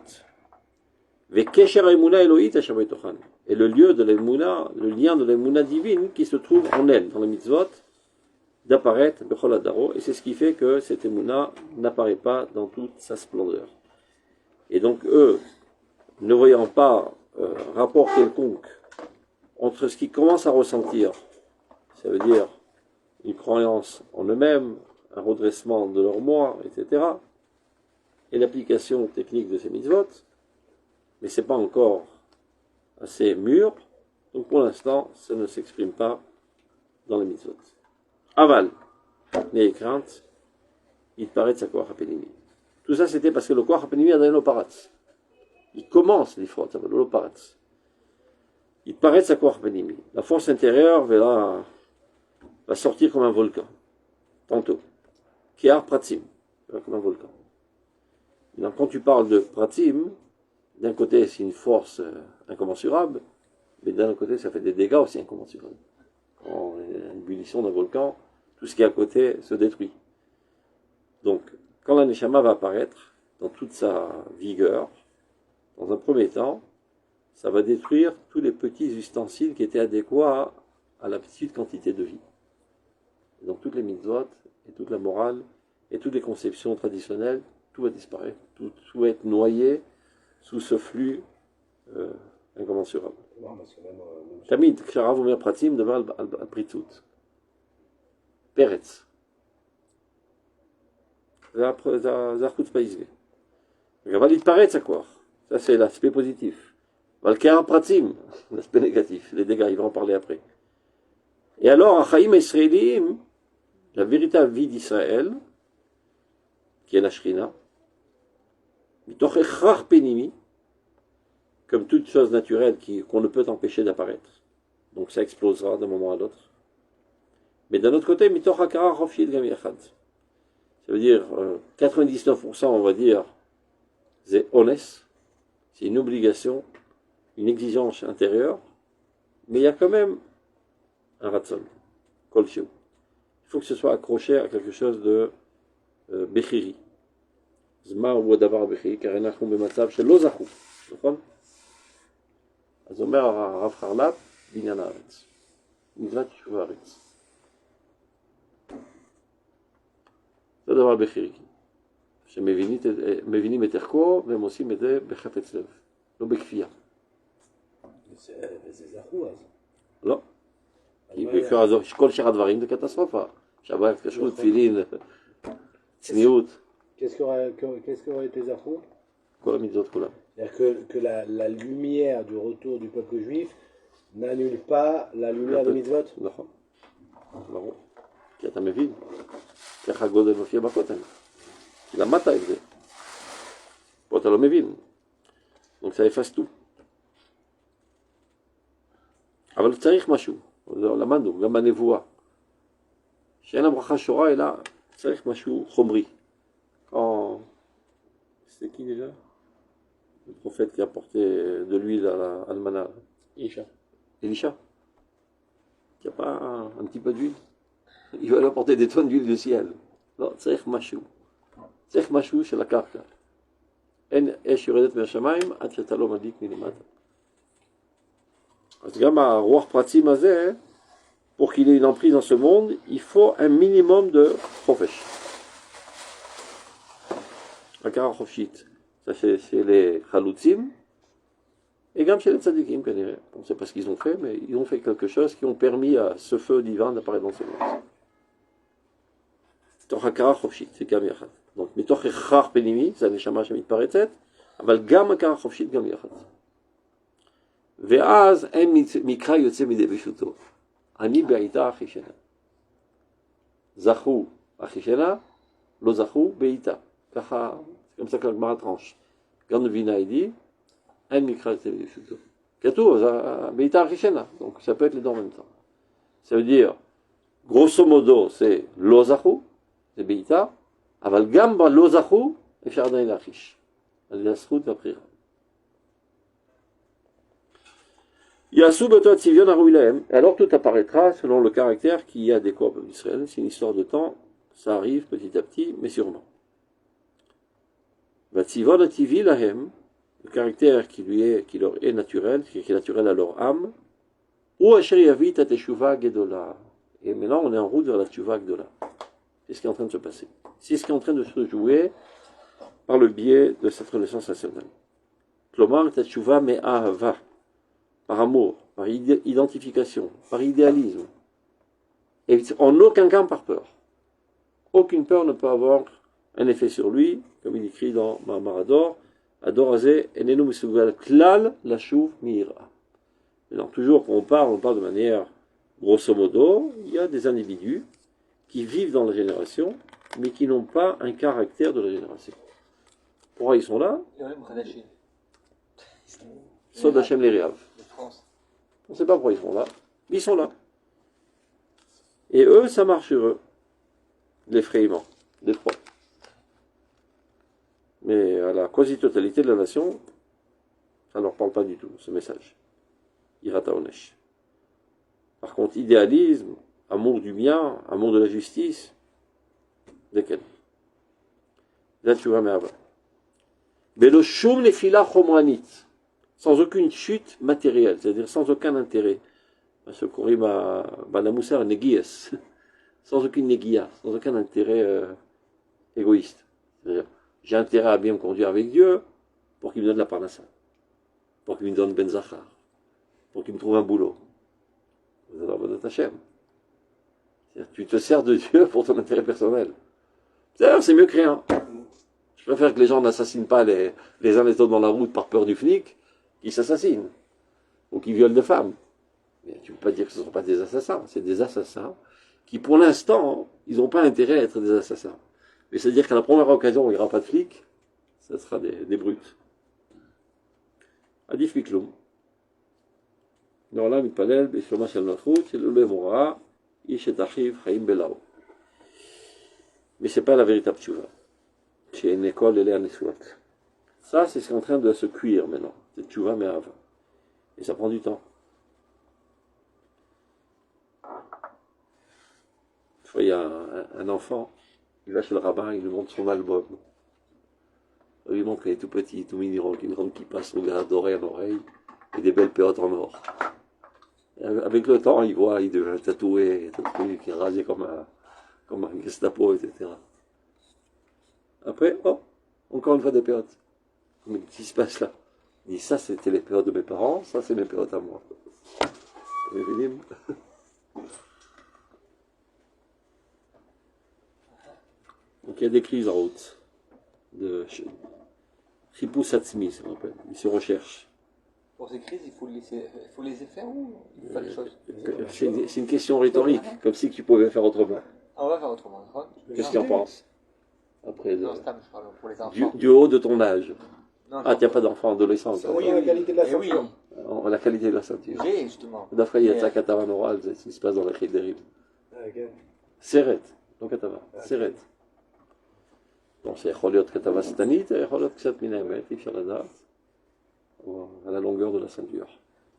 Ve'kesher ha'emunah elohit asher betochan. Et le lieu de l'Emouna, le lien de l'Emouna divine qui se trouve en elle, dans les mitzvot, d'apparaître bechol hadaro, et c'est ce qui fait que cette Emouna n'apparaît pas dans toute sa splendeur. Et donc, eux, ne voyant pas rapport quelconque entre ce qu'ils commencent à ressentir, ça veut dire une croyance en eux-mêmes, un redressement de leur moi, etc., et l'application technique de ces mitzvot, mais ce n'est pas encore assez mûr, donc pour l'instant, ça ne s'exprime pas dans les mitzvot. Aval, n'ayez crainte, il paraît de sa koach hapenimi. Tout ça, c'était parce que le koach hapenimi a donné l'oparatz. Il commence l'ifrot, ça va l'oparatz. Il paraît de sa koach hapenimi. La force intérieure va sortir comme un volcan, tantôt. Kiar pratim, comme un volcan. Donc, quand tu parles de pratim, d'un côté, c'est une force incommensurable, mais d'un autre côté, ça fait des dégâts aussi incommensurables. Quand il y a une ébullition d'un volcan, tout ce qui est à côté se détruit. Donc, quand la Neshama va apparaître, dans toute sa vigueur, dans un premier temps, ça va détruire tous les petits ustensiles qui étaient adéquats à la petite quantité de vie. Et donc, toutes les mitzvot, et toute la morale, et toutes les conceptions traditionnelles, tout va disparaître, tout va être noyé sous ce flux incommensurable. Tamid, ksharav omer pratim, devar al pritzut. Peretz. זה החוץ בעזגה. אבל להתפרץ הכוח, ça c'est l'aspect positif. אבל כער פרצים, l'aspect négatif, les dégâts, ils vont en parler après. Et alors, החיים הישראליים, la véritable vie d'Israël, qui est la Shrina, מתוך הכרח פנימי, comme toute chose naturelle qu'on ne peut empêcher d'apparaître, donc ça explosera d'un moment à l'autre. Mais d'un autre côté, מתוך הכרה חופשית גם יחד. Ça veut dire 99%, on va dire, c'est honnête, c'est une obligation, une exigence intérieure, mais il y a quand même un ratson, kolchou. Il faut que ce soit accroché à quelque chose de bechiri. Zma ou davar bechiri, car אנחנו במצב שלא זכו, נכון? אז אומר הרב חרל"פ, בניין הארץ. מצוות יישוב הארץ. זה דבר בחירי, שמבינים את ערכו והם עושים את זה בחפץ לב. לא בכפייה. זה זכור אז. לא. כי כל שאר הדברים זה קטסטרופה. שבת, כשרות, תפילין, צניעות. Qu'est-ce qu'aurait été Zahou? כל המצוות כולם. C'est-à-dire que la lumière du retour du peuple juif n'annule pas la lumière des mitzvot. נכון. ברור. כי אתה מבין איך הגודל מופיע בכותל. כי למדת את זה. פה אתה לא מבין. donc ça efface tout. אבל צריך משהו. למדנו, גם בנבואה. שאין הברכה שורה, אלא צריך משהו חומרי. Quand... C'est qui déjà? Le prophète qui a apporté de l'huile à l'almana. Elisha. Elisha. Il n'y a pas un petit peu d'huile? Il va lui apporter des tonnes d'huile du ciel. Non, צריך משהו. צריך משהו של הקרקע. אין אש יורדת מהשמיים עד שאתה לא מדליק מלמטה. אז גם הרוח פרצים הזה, pour qu'il ait une emprise dans ce monde, il faut un minimum de חופש. הכרה חופשית. Ça c'est chez les חלוצים, et גם chez les tzadikim כנראה. On ne sait pas ce qu'ils ont fait, mais ils ont fait quelque chose qui ont permis à ce feu divin d'apparaître dans ce monde. מתוך הכרה חופשית, זה גם יחד. Donc מתוך הכרח פנימי, זה הנשמה שמתפרצת, אבל גם הכרה חופשית גם יחד. ואז אין מקרא יוצא מידי פשוטו. אני בעיתה אחי שנה. זכו אחי שנה, לא זכו בעיתה. ככה, c'est comme ça que l'Agmara tranche. Quand le Vina dit, אין מקרא יוצא מידי פשוטו. כתוב, בעיתה אחי שנה. Donc ça peut être les deux en même temps. Ça veut dire, grosso modo, c'est לא זכו, זה בעיתה, אבל גם בלא זכו, אפשר עדיין להחיש. על ידי הזכות והבחירה. Yassou beto tzivion aroui lahem. Alors tout apparaîtra selon le caractère qu'il y a des corps d'Israël. C'est une histoire de temps, ça arrive petit à petit, mais sûrement. Vatzivon ativi lahem, le caractère qui leur est naturel, qui est naturel à leur âme, ou asher yavit ateshuva gedola. Et maintenant on est en route vers la teshuva gedola. C'est ce qui est en train de se passer. C'est ce qui est en train de se jouer par le biais de cette renaissance nationale. Klomar teshuva me'ahava. Par amour, par identification, par idéalisme. Et en aucun cas par peur. Aucune peur ne peut avoir un effet sur lui, comme il écrit dans Maharador, Adorazé, Enenu Misugal Klal, Lashuv Mira. Donc toujours quand on parle de manière grosso modo, il y a des individus qui vivent dans la génération, mais qui n'ont pas un caractère de la génération. Pourquoi ils sont là? Sod Hashem Leriav. On ne sait pas pourquoi ils sont là, mais ils sont là. Et eux, ça marche sur eux. L'effrayement, l'effroi. Mais à la quasi-totalité de la nation, ça ne leur parle pas du tout, ce message. Irata Onesh. Par contre, idéalisme, amour du bien, amour de la justice, desquels? Là, tu vois, mais avant. Belo shum nefila chomranit. Sans aucune chute matérielle, c'est-à-dire sans aucun intérêt. Ce qu'on rime à Banamoussa, Negias, sans aucune Negia, sans aucun intérêt égoïste. C'est-à-dire, j'ai intérêt à bien me conduire avec Dieu pour qu'il me donne la parnassa, pour qu'il me donne Ben Zachar, pour qu'il me trouve un boulot. Vous allez avoir Hashem. Tu te sers de Dieu pour ton intérêt personnel. C'est mieux que rien. Je préfère que les gens n'assassinent pas les uns les autres dans la route par peur du flic, qui s'assassinent, ou qui violent des femmes. Mais tu ne peux pas dire que ce ne sont pas des assassins. C'est des assassins qui, pour l'instant, ils n'ont pas intérêt à être des assassins. Mais c'est-à-dire qu'à la première occasion où il n'y aura pas de flics, ce sera des brutes. Adif Mikloum. Norla Mitpanel, Bishoma Shel Nafrut, Shelule Mora, Ish et Achiv, Chaim Belao. Mais ce n'est pas la véritable tchouva. Chez une école, elle est en Eswat. Ça, c'est ce qui est en train de se cuire maintenant. C'est tchouva mais avant. Et ça prend du temps. Une fois, il y a un enfant, il va chez le rabbin, il lui montre son album. Il lui montre qu'il est tout petit, tout mignon, une grande qui passe au gars doré en oreille, et des belles péotes en or. Et avec le temps, il voit, il devient tatoué, qui est rasé comme un Gestapo, etc. Après, oh, encore une fois des péotes. Mais qu'est-ce qui se passe là? Il dit, ça c'était les périodes de mes parents, ça c'est mes périodes à moi. Vous voyez? Donc il y a des crises en route. De Chipou Satsmi, ça s'appelle. Ils se recherchent. Pour ces crises, il faut les faire ou il faut faire les choses? C'est une question rhétorique, comme si tu pouvais faire autrement. Ah, on va faire autrement. Qu'est-ce que tu en penses? Après, Non, Stam, je parle pour les enfants. du haut de ton âge. Non, Ah, tu n'as pas d'enfant adolescent. Ça revient à la qualité de la oui. ceinture. La qualité de la ceinture. J'ai, justement. D'après, il y a ça Katavan oral, c'est ce qui se passe dans la Khidérim. Ah, ok. Seret, non Katavan, Seret. Donc c'est Choliot Katavan Stanit et Choliot Ksat Minamet, il fait la date, à la longueur de la ceinture.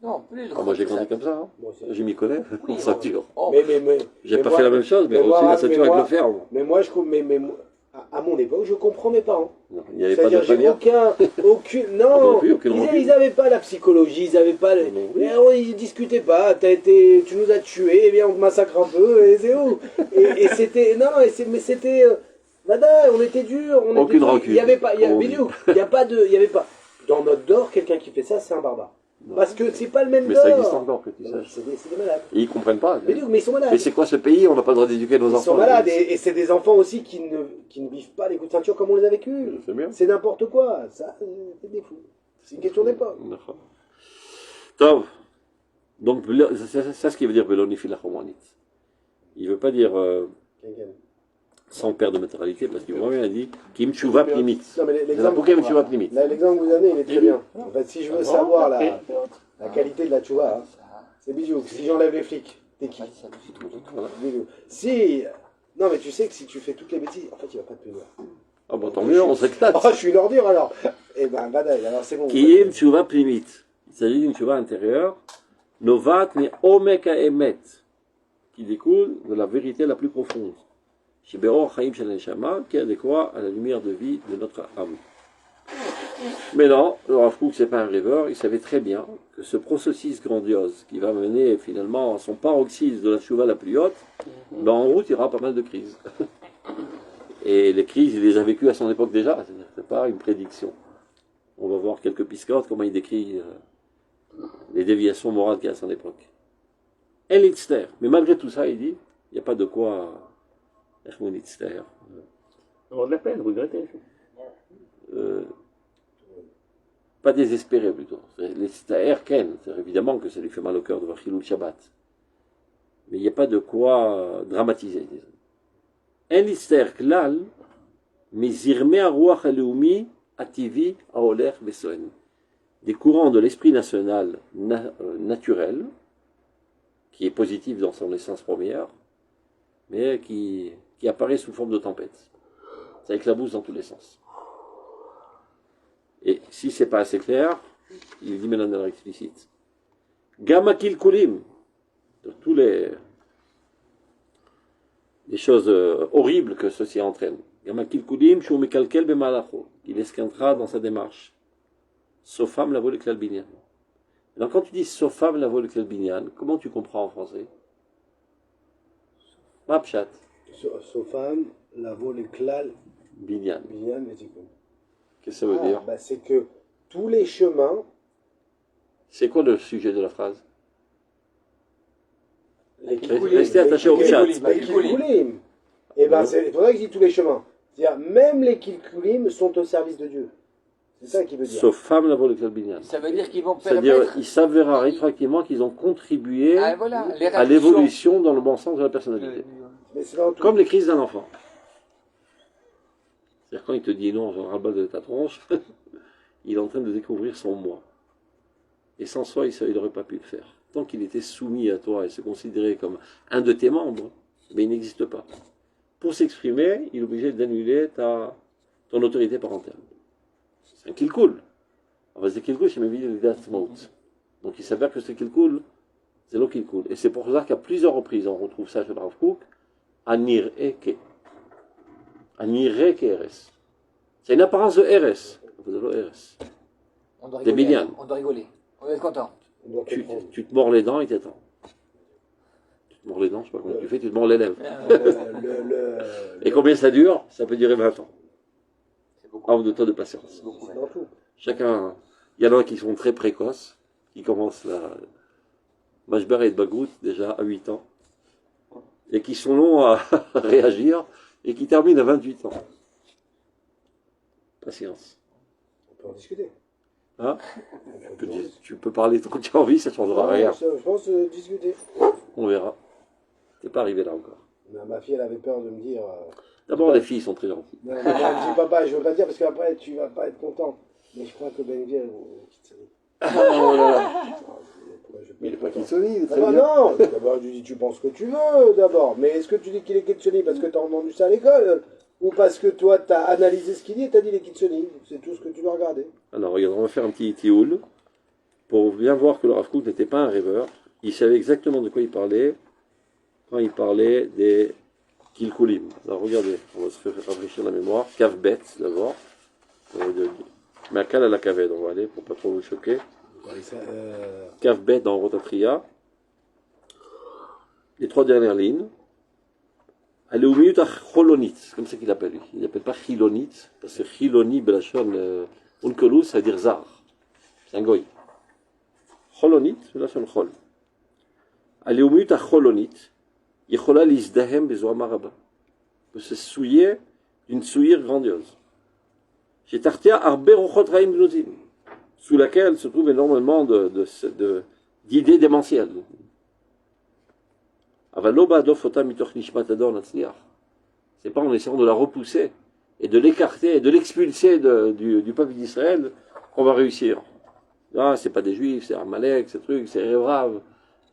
Non, plus. Ah, moi j'ai grandi comme ça, hein. Moi aussi. Je m'y connais, en ceinture. Oh, J'ai mais pas moi- fait la même chose, mais mais aussi moi- la ceinture mais avec moi- le fer. Moi. Mais moi, à mon époque, je comprends mes parents. Non, il n'y avait pas C'est-à-dire, de j'ai manière. aucune, Ah non, bah oui, aucune ils rancune. n'avaient pas la psychologie, ils n'avaient pas, Non, oui. ils discutaient pas. Tu nous as tués, eh bien on te massacre un peu, et c'est où et c'était, non, mais c'était, madame, on était durs, Aucune rancune. Il y avait pas, il y Comme on avait, dit. il y a pas de, il y avait pas. Dans notre dehors, quelqu'un qui fait ça, c'est un barbare. Non. Parce que c'est pas le même Mais dehors. ça existe encore, que tu saches. C'est des malades. Et ils ne comprennent pas. Mais ils sont malades. Mais c'est quoi ce pays? On n'a pas le droit d'éduquer nos Ils enfants. sont malades et c'est des enfants aussi qui ne vivent pas les coups de ceinture comme on les a vécus. C'est bien. C'est n'importe quoi. Ça, c'est des fous. C'est une question d'époque. D'accord. Tov. Donc, c'est ça ce qui veut dire Belonifila Chomanit. Il ne veut pas dire sans perte de matérialité, parce qu'il vraiment dit Kim Tshuva Pnimit. Non, mais Pourquoi Kim Tshuva Pnimit? Là, l'exemple que vous donnez, il est très bien. En fait, si je veux savoir la qualité de la tchouva, hein, c'est bisous. Si j'enlève les flics, t'es qui? Voilà. Bisous. Si. Non, mais tu sais que si tu fais toutes les bêtises, en fait, il va pas te punir. Ah bah tant mieux, on s'éclate. Oh, je suis une ordure alors. Eh ben, badaï, alors c'est bon. Kim Tshuva Pnimit. Il s'agit d'une Tshuva intérieure. Novat mi Omeka Emet. Qui découle de la vérité la plus profonde. Shibero Chaim Shel Neshama, qui adéquat à la lumière de vie de notre âme. Mais non, le Rav Kook, c'est pas un rêveur, il savait très bien que ce processus grandiose qui va mener finalement à son paroxysme de la Tshuva la plus haute, ben en route il y aura pas mal de crises. Et les crises, il les a vécues à son époque déjà, c'est-à-dire que c'est pas une prédiction. On va voir quelques piscottes, comment il décrit les déviations morales qu'il y a à son époque. El Itzter, mais malgré tout ça, il dit, il n'y a pas de quoi Avoir de la peine, regretter. pas désespéré plutôt. Les Ken, évidemment que ça lui fait mal au cœur de voir Chilou Shabbat. Mais il n'y a pas de quoi dramatiser, disons. En lister klal, mais zirme aruach aleumi ativi aoler besoen. Des courants de l'esprit national naturel, qui est positif dans son essence première, mais qui apparaît sous forme de tempête. Ça éclabousse dans tous les sens. Et si c'est pas assez clair, il dit maintenant dans l'explicite. Gamma kilkulim, de tous les choses horribles que ceci entraîne. Gamma kilkulim, shou mekalkel bemalacho, il esquintera dans sa démarche. Sofam la vol klal binyan. Alors quand tu dis Sofam la vol klal binyan, comment tu comprends en français? Mapchat. Sofam, la vol klal Binyan. binyan vetikum. Qu'est-ce que ça veut dire? Bah, c'est que tous les chemins. C'est quoi le sujet de la phrase? Kilkulim. Restez attaché au chat. Les kilkulim. Et ben, c'est pour ça que je dis tous les chemins. C'est-à-dire, même les kilkulim sont au service de Dieu. C'est ça qu'il veut dire. Sauf femme la vol klal binyan. Ça veut dire qu'ils vont C'est-à-dire, permettre. il s'avérera rétroactivement qu'ils ont contribué Ah, voilà, à l'évolution dans le bon sens de la personnalité. Mais c'est dans tout. Comme les crises d'un enfant. C'est-à-dire quand il te dit non, j'en rabat de ta tronche, il est en train de découvrir son moi. Et sans soi, il n'aurait pas pu le faire. Tant qu'il était soumis à toi et se considérait comme un de tes membres, mais il n'existe pas. Pour s'exprimer, il est obligé d'annuler ton autorité parentale. C'est un kilkul. Alors, c'est kilkul chez mes villes Donc il s'avère que ce kilkul, c'est le kilkul. Et c'est pour ça qu'à plusieurs reprises, on retrouve ça chez le Rav Kook, Anir Eke. Anir Eke RS. C'est une apparence de RS. On doit Des rigoler. millions. On doit rigoler. On doit être content. On doit Tu comprendre. te mords les dents et t'attends. Tu te mords les dents, je sais pas comment tu fais, tu te mords les lèvres. Et combien ça dure? Ça peut durer 20 ans. C'est beaucoup. Homme de temps de patience. C'est beaucoup. C'est dans tout. Chacun Il y en a qui sont très précoces, qui commencent la Mashber et Bagout déjà à 8 ans, et qui sont longs à réagir, et qui terminent à 28 ans. Patience. On peut en discuter. Hein? Tu peux parler tant que tu as envie, ça ne changera rien. Je pense discuter. On verra. T'es pas arrivé là encore. Ma fille, elle avait peur de me dire. D'abord, les filles sont très gentilles. Non, elle me dit papa, je veux pas dire parce qu'après tu vas pas être content. Mais je crois que Benguer, Oh là là. Mais il n'est pas Kitsoni, très bien. non, d'abord je lui dis tu penses ce que tu veux d'abord. Mais est-ce que tu dis qu'il est Kitsoni parce que tu as entendu ça à l'école ou parce que toi tu as analysé ce qu'il dit et tu as dit les Kitsoni? C'est tout ce que tu dois regarder. Alors regarde, on va faire un petit tioul pour bien voir que le Rav Kook n'était pas un rêveur. Il savait exactement de quoi il parlait quand il parlait des Kilkulim. Alors regardez, on va se faire rafraîchir la mémoire. Cave bête d'abord. Mais à Kal à la Kaved, on va aller pour pas trop vous choquer. Cave bête dans Rotatria. Les 3 dernières lignes. Elle est au milieu de Cholonit, c'est comme ça qu'il appelle lui. Il n'appelle pas Chilonit, parce que Chiloni, Belachon, Unkelus, ça veut dire Zar. C'est un goy. Cholonit, c'est Belachon Chol. Elle est au milieu de Cholonit. Yechola l'izdahem bezoama rabba. Peut se souiller d'une souillure grandiose. Chez Tartia, arbe rochot raim gnozim. Sous laquelle se trouve énormément d'idées démentielles. C'est pas en essayant de la repousser et de l'écarter et de l'expulser du peuple d'Israël qu'on va réussir. Ah, c'est pas des juifs, c'est Amalek, ces trucs, c'est Révrave.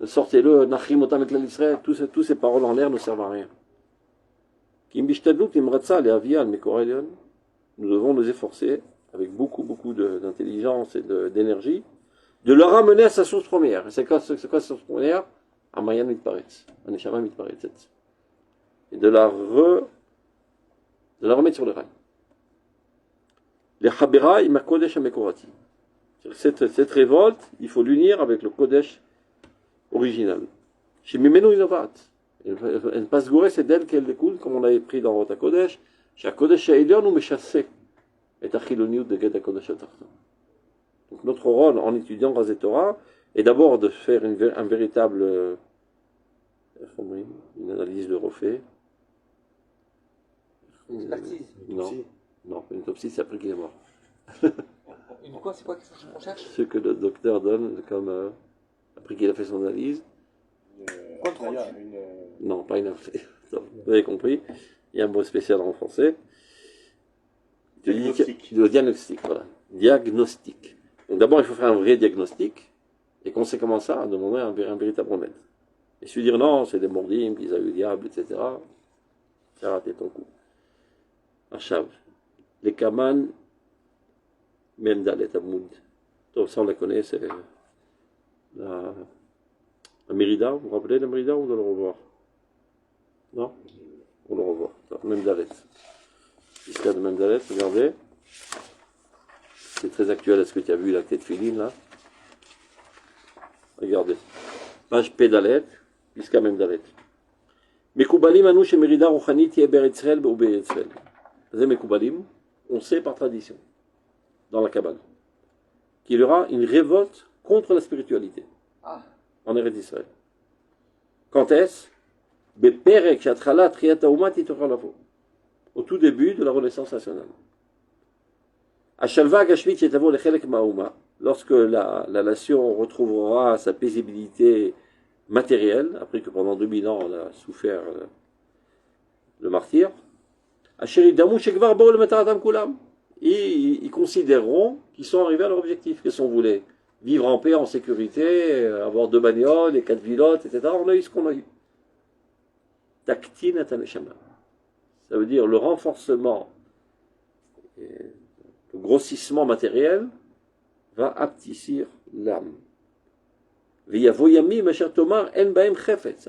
Sortez-le, Nachrim otam et l'Israël, tous ces paroles en l'air ne servent à rien. Nous devons nous efforcer, avec beaucoup d'intelligence et d'énergie, de le ramener à sa source première. Et c'est quoi sa source première? Amayan mitparetz, Aneshama mitparetzet. Et de la remettre sur le rail. Les Chabera, ima Kodesh Amekorati. Cette révolte, il faut l'unir avec le Kodesh original. Chez Mimenu Inovat. Elle passe gourée, c'est d'elle qu'elle découle, comme on avait pris dans Rota Kodesh. Chez Kodesh Elion ou Meshassé. Et Achiloniut de Geda Kodesh Atartan. Donc notre rôle en étudiant Razé Torah est d'abord de faire un véritable. Une analyse de refait. Une expertise. Non, une autopsie, c'est après qu'il est mort. Une quoi? C'est quoi qu'on cherche? Ce que le docteur donne comme après qu'il a fait son analyse. Non, pas une avancée. Vous avez compris. Il y a un mot spécial en français. Le diagnostic, voilà. Diagnostic. Donc d'abord, il faut faire un vrai diagnostic. Et conséquemment ça, demander un véritable remède. Et se dire non, c'est des mordim, qu'ils a eu le diable, etc. Tu as raté ton coup. Achav. Les Kaman, même Dalet Amoud. Donc ça, on la connaît, c'est la Mérida. Vous vous rappelez la Mérida ou on doit le revoir? Non? On le revoit. Même Dalet. Jusqu'à de même Dalet, regardez. C'est très actuel à ce que tu as vu, la tête filine, là. Regardez. Page Pédalet, jusqu'à même Dalet. Mekoubalim anou chez Mérida Rouchanit yé beretzrel ou beretzrel. C'est Mekoubalim, on sait par tradition, dans la Kabbale, qu'il y aura une révolte contre la spiritualité en Eretz Israël. Quand est-ce? Beperek shatrala triat haoumat yitochal lavo. Au tout début de la Renaissance nationale. Ashalva gashmit yetavo lechelek ma'ouma. Lorsque la nation retrouvera sa paisibilité matérielle, après que pendant 2000 ans on a souffert le martyre, ils considéreront qu'ils sont arrivés à leur objectif. Qu'est-ce qu'on voulait? Vivre en paix, en sécurité, avoir 2 bagnoles et 4 vilottes, etc. On a eu ce qu'on a eu. Taktin ataneshama. Ça veut dire le renforcement, le grossissement matériel va aptissir l'âme. À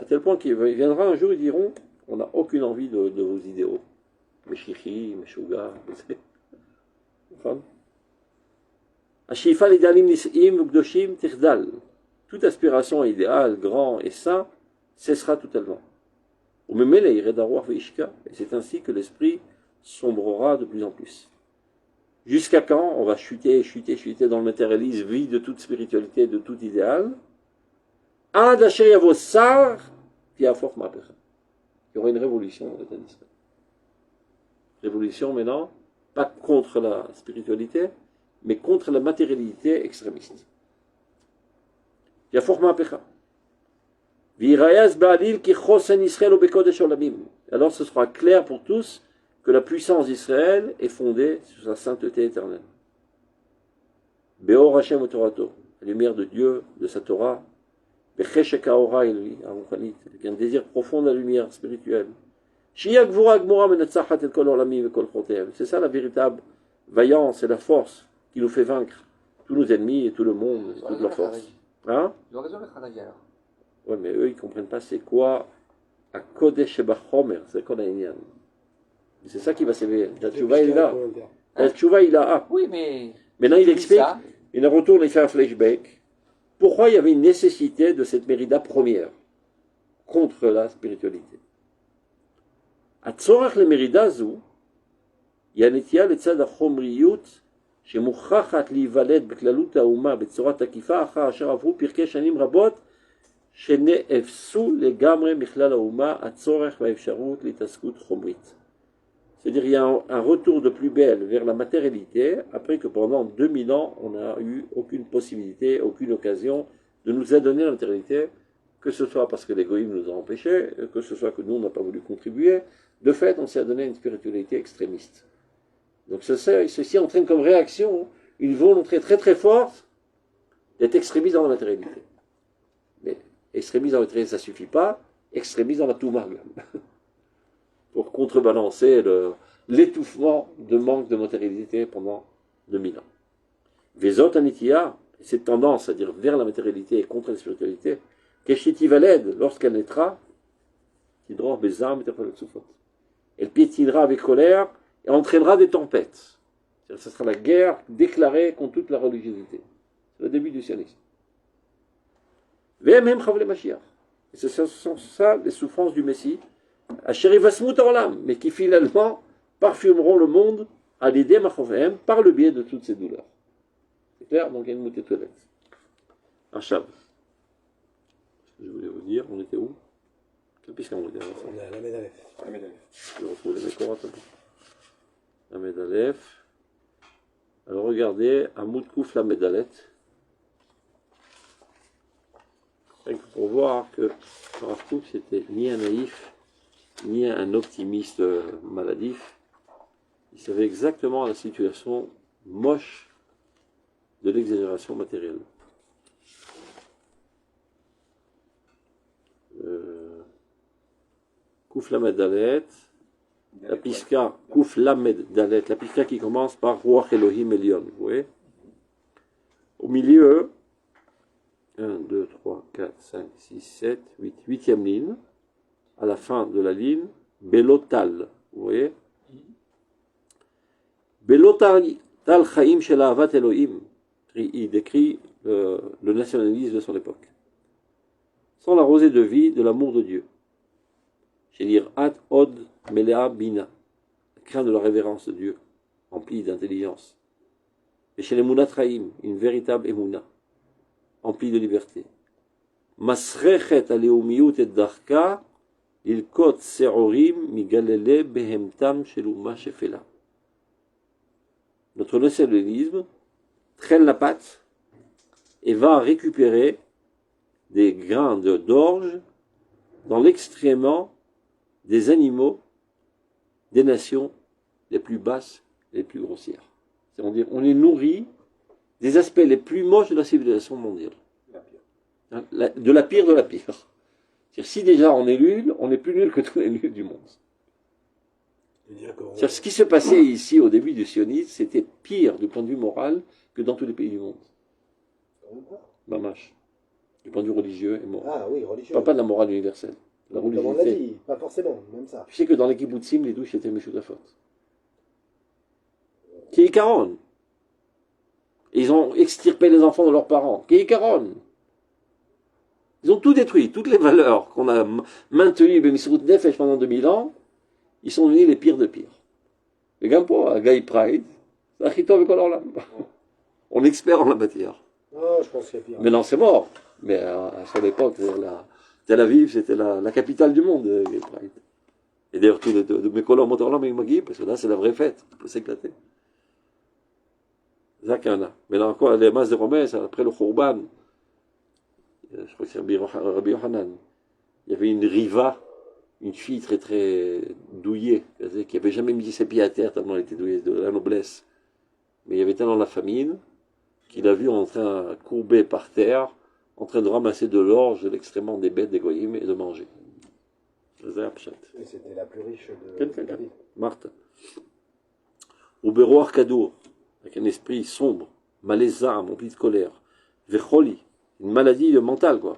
tel point qu'il viendra un jour, ils diront on n'a aucune envie de vos idéaux. Meshichi, Meshuga, toute aspiration idéale, grand et saint, cessera totalement. Et c'est ainsi que l'esprit sombrera de plus en plus. Jusqu'à quand on va chuter, chuter, chuter dans le matérialisme, vide de toute spiritualité, de tout idéal. Il y aura une révolution dans l'État d'Israël. Révolution maintenant, pas contre la spiritualité, mais contre la matérialité extrémiste. Alors ce sera clair pour tous que la puissance d'Israël est fondée sur sa sainteté éternelle. Beor Hashem et Torato, la lumière de Dieu, de sa Torah, Becheshek Haora Eloi, avec un désir profond de la lumière spirituelle. C'est ça la véritable vaillance et la force qui nous fait vaincre tous nos ennemis et tout le monde, et toute leur force. Hein? Ils ont raison les Khanagi alors. Oui, mais eux, ils ne comprennent pas c'est quoi à Kodesh Shebachomer, c'est quoi la Inyan. C'est ça qui va s'éveiller. La Tchouva, il est là. La Tchouva, il est là. Oui, mais. Maintenant, il explique, il retourne, il fait un flashback. Pourquoi il y avait une nécessité de cette mérida première contre la spiritualité. הצורך למרידה זו היא הנטייה לצד החומריות שמוכרחת להיוולד בכללות האומה בצורה תקיפה אחר אשר עברו פרקי שנים רבות שנאפסו לגמרי מכלל האומה הצורך והאפשרות להתעסקות חומרית. C'est-à-dire il y a un retour de plus belle vers la matérialité après que pendant 2000 ans on n'a eu aucune possibilité, aucune occasion de nous adonner à la matérialité, que ce soit parce que l'égoïsme nous a empêchés, que ce soit que nous on n'a pas voulu contribuer. De fait, on s'est adonné à une spiritualité extrémiste. Donc ceci entraîne comme réaction une volonté très très forte d'être extrémiste dans la matérialité. Mais extrémiste dans la matérialité, ça ne suffit pas, extrémiste dans la Toumargue. Pour contrebalancer l'étouffement de manque de matérialité pendant 2000 ans. Vezot Anitia, cette tendance, c'est-à-dire vers la matérialité et contre la spiritualité, Keshiti Valed, lorsqu'elle naîtra, Tidror Bezam et Sufot. Elle piétinera avec colère et entraînera des tempêtes. Ce sera la guerre déclarée contre toute la religiosité. C'est le début du sionisme. V'hem Chavle Mashiach. Et ce sont ça les souffrances du Messie, Asherivasmut Olam, mais qui finalement parfumeront le monde à l'idée Machovem par le biais de toutes ces douleurs. C'est clair? Donc il y a une moutée toilette. Achav. Je voulais vous dire, on était où? Puisqu'on regarde ça. On est à la Aleph. Je retrouve les Mekorot. La Aleph. Alors regardez, Amoud Kouf la Medalet. Pour voir que Rav Kook c'était ni un naïf, ni un optimiste maladif. Il savait exactement la situation moche de l'exagération matérielle. Kouf Lamed Dalet, la piska, Kouf Lamed Dalet, la piska qui commence par Ruach Elohim Elion, vous voyez? Au milieu, 1, 2, 3, 4, 5, 6, 7, 8, 8e ligne, à la fin de la ligne, Belotal, vous voyez? Belotal Chaim Shel Ahavat Elohim, il décrit le nationalisme de son époque. Sans la rosée de vie de l'amour de Dieu. C'est-à-dire At Od Melea Bina, la crainte de la révérence de Dieu, emplie d'intelligence. Et chez les Munatraim, une véritable Emouna, emplie de liberté. Masrechet Aleumiyut et Darka, Ilkot Serorim Migalele Behemtam Sheluma Shefela. Notre nationalisme traîne la patte et va récupérer des grains d'orge dans l'extrémement des animaux des nations les plus basses et les plus grossières. C'est-à-dire on les nourrit des aspects les plus moches de la civilisation mondiale. De la pire de la pire. C'est-à-dire si déjà on est nul, on est plus nul que tous les nuls du monde. C'est-à-dire ce qui se passait ici au début du sionisme, c'était pire du point de vue moral que dans tous les pays du monde. Mamash. Du point de vue religieux et moral. Ah oui, religieux. Pas de la morale universelle. La Comme on l'a dit, pas forcément, même ça. Tu sais que dans les kibbutzim, les douches étaient Meshutafot. Kéikaron. Ils ont extirpé les enfants de leurs parents. Kéikaron. Ils ont tout détruit, toutes les valeurs qu'on a maintenues Bemisrut Nefesh pendant 2000 ans, ils sont devenus les pires de pires. Le Gampo, à Guy Pride, C'est Achitov et Kololam. On est expert en la matière. Non, je pense qu'il y a pire. Maintenant, c'est mort. Mais à son époque, Tel Aviv, c'était la capitale du monde, Gay Pride. Et d'ailleurs, tous les mes collègues montent en l'homme avec Magui, parce que là, c'est la vraie fête. On peut s'éclater. Zakana. Mais là encore, les masses de Romains, après le Khurban, je crois que c'est Rabbi Yohanan, il y avait une riva, une fille très très douillée, qui n'avait jamais mis ses pieds à terre tellement elle était douillée, de la noblesse. Mais il y avait tellement la famine qu'il a vu en train courbé par terre, en train de ramasser de l'orge de l'excrément des bêtes, des goyim, et de manger. Et c'était la plus riche de la vie. Marthe. Ou Beroar Kadour, avec un esprit sombre, malaisant, rempli de colère. Vecholi, une maladie mentale, quoi.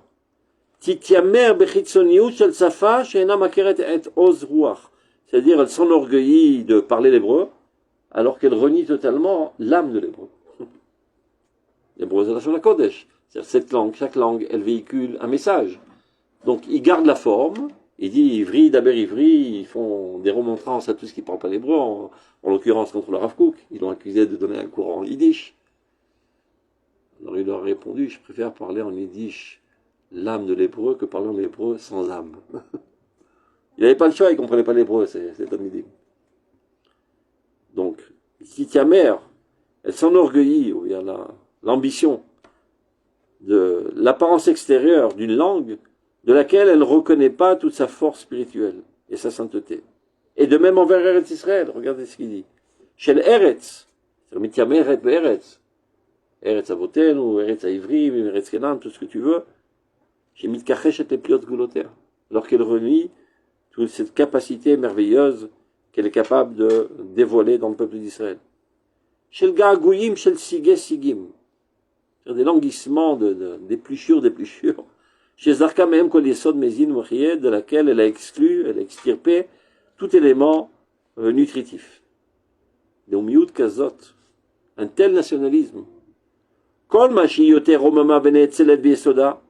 Titiamer bechitsoniut shel safa she'ena makeret et oz ruach. C'est-à-dire, elle s'enorgueillit de parler l'hébreu, alors qu'elle renie totalement l'âme de l'hébreu. L'hébreu, c'est la Shon HaKodesh. C'est-à-dire, cette langue, chaque langue, elle véhicule un message. Donc, il garde la forme, il dit Ivri, Daber Ivri, ils font des remontrances à tout ce qui ne parle pas l'hébreu, en l'occurrence contre le Rav Kook. Ils l'ont accusé de donner un cours en yiddish. Alors, il leur a répondu je préfère parler en yiddish l'âme de l'hébreu que parler en hébreu sans âme. Il n'avait pas le choix, il ne comprenait pas l'hébreu, c'est Tamidim. Donc, Titiamer, elle s'enorgueillit, ou il y a l'ambition de l'apparence extérieure d'une langue de laquelle elle ne reconnaît pas toute sa force spirituelle et sa sainteté. Et de même envers Eretz Israël, regardez ce qu'il dit. Chez l'Eretz, c'est-à-dire Mityamer et Eretz, Eretz Avoten ou Eretz Aivri, Eretz Kenan, tout ce que tu veux, chez Mitkachesh et Tepliot Guloter, alors qu'elle renie toute cette capacité merveilleuse qu'elle est capable de dévoiler dans le peuple d'Israël. Chez le Ga'agouyim, chez le Sigé Sigim, c'est-à-dire des languissements, d'épluchures, chez Zarka même Kol-Yesod Mezin Mochied, de laquelle elle a exclu, elle a extirpé tout élément nutritif. Donc, Miout Kazot, un tel nationalisme. Kol Mashi Yoter Romama Benet Tzelet Biesoda,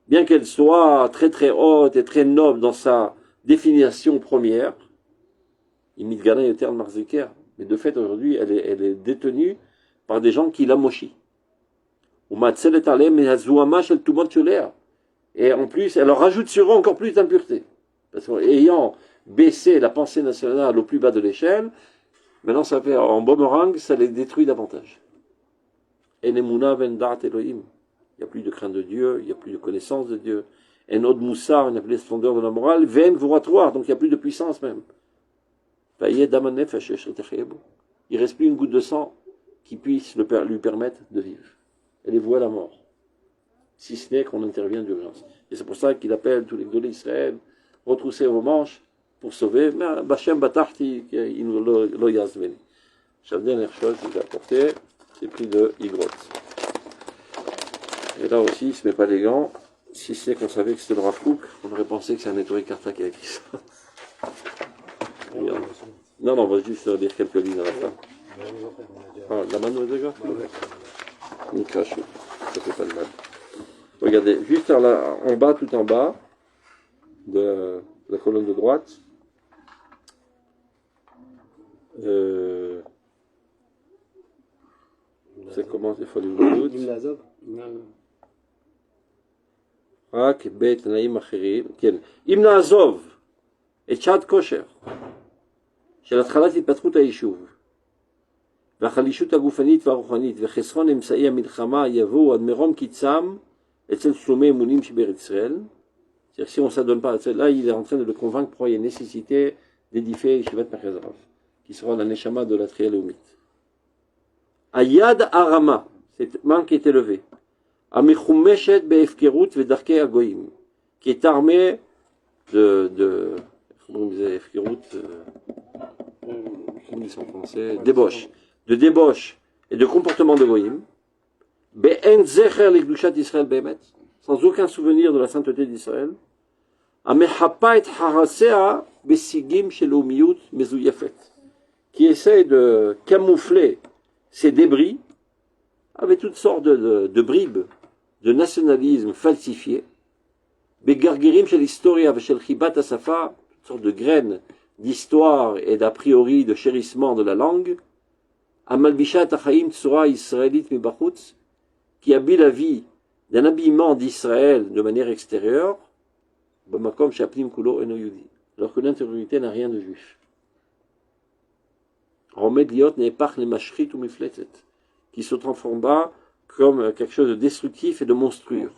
bien qu'elle soit très très haute et très noble dans sa définition première, Imidgana Yoter Marziker, mais de fait aujourd'hui elle est détenue par des gens qui la mochient. Et en plus, elle leur rajoute sur eux encore plus d'impureté. Parce qu'ayant baissé la pensée nationale au plus bas de l'échelle, maintenant ça fait en boomerang, ça les détruit davantage. Enemuna vendat Elohim. Il n'y a plus de crainte de Dieu, il n'y a plus de connaissance de Dieu. Enod Moussar, il n'y a plus de splendeur de la morale. Ven voratoire, donc il n'y a plus de puissance même. Il ne reste plus une goutte de sang qui puisse lui permettre de vivre. Elle est vouée à la mort. Si ce n'est qu'on intervient d'urgence. Et c'est pour ça qu'il appelle tous les Gdolé Israël, retroussez vos manches pour sauver. Mais Bachem Batachti, il nous lo yazveni. La dernière chose que j'ai apporté, c'est pris de Igrot. Et là aussi, il ne se met pas les gants. Si c'est qu'on savait que c'était le Rav Kook, on aurait pensé que c'est un Ettore Carta qui a écrit ça. Non, on va juste lire quelques lignes à la fin. Ah, la mano déjà une crache, ça fait pas de mal. Regardez, juste en bas, tout en bas de la colonne de droite, c'est comment il faut le Gymnazov. רק בית תנאים אחרים, כן, אם נעזוב את שעת כושר של התחלת התפתחות היישוב והחלישות הגופנית והרוחנית וחסרון אמצעי המלחמה יבואו עד מרום קיצם אצל שלומי אמונים שבארץ ישראל. C'est-à-dire si on ne s'adonne pas à ça, là il est en train de le convaincre pour la nécessité d'édifier Yeshivat Mechaz Rav, qui sera la neshama de la Triya Léumite. Ayad Arama, cette main qui est élevée. Amechumeshet be'efkerut ve'darkei agoyim, qui est armée de comment vous avez efkerut, comment dit ça en français, débauche, de débauche et de comportement de goyim, be'en zecher l'egdushat d'Israël be'emet, sans aucun souvenir de la sainteté d'Israël, amechapa et harasea be'sigim shelomiyut mezuyefet, qui essaie de camoufler ses débris avec toutes sortes de bribes de nationalisme falsifié, begargirim shel historia shel chibat asafa, toutes sortes de graines d'histoire et d'a priori de chérissement de la langue, Amalbisha Tachaim Tsura Israélite Mibachutz, qui habille la vie d'un habillement d'Israël de manière extérieure, Bamakom Shaplim Kulo Eno Yudi, alors que l'intériorité n'a rien de juif. Romed Liot Nepach le Mashrit ou Mifletet, qui se transforma comme quelque chose de destructif et de monstrueux.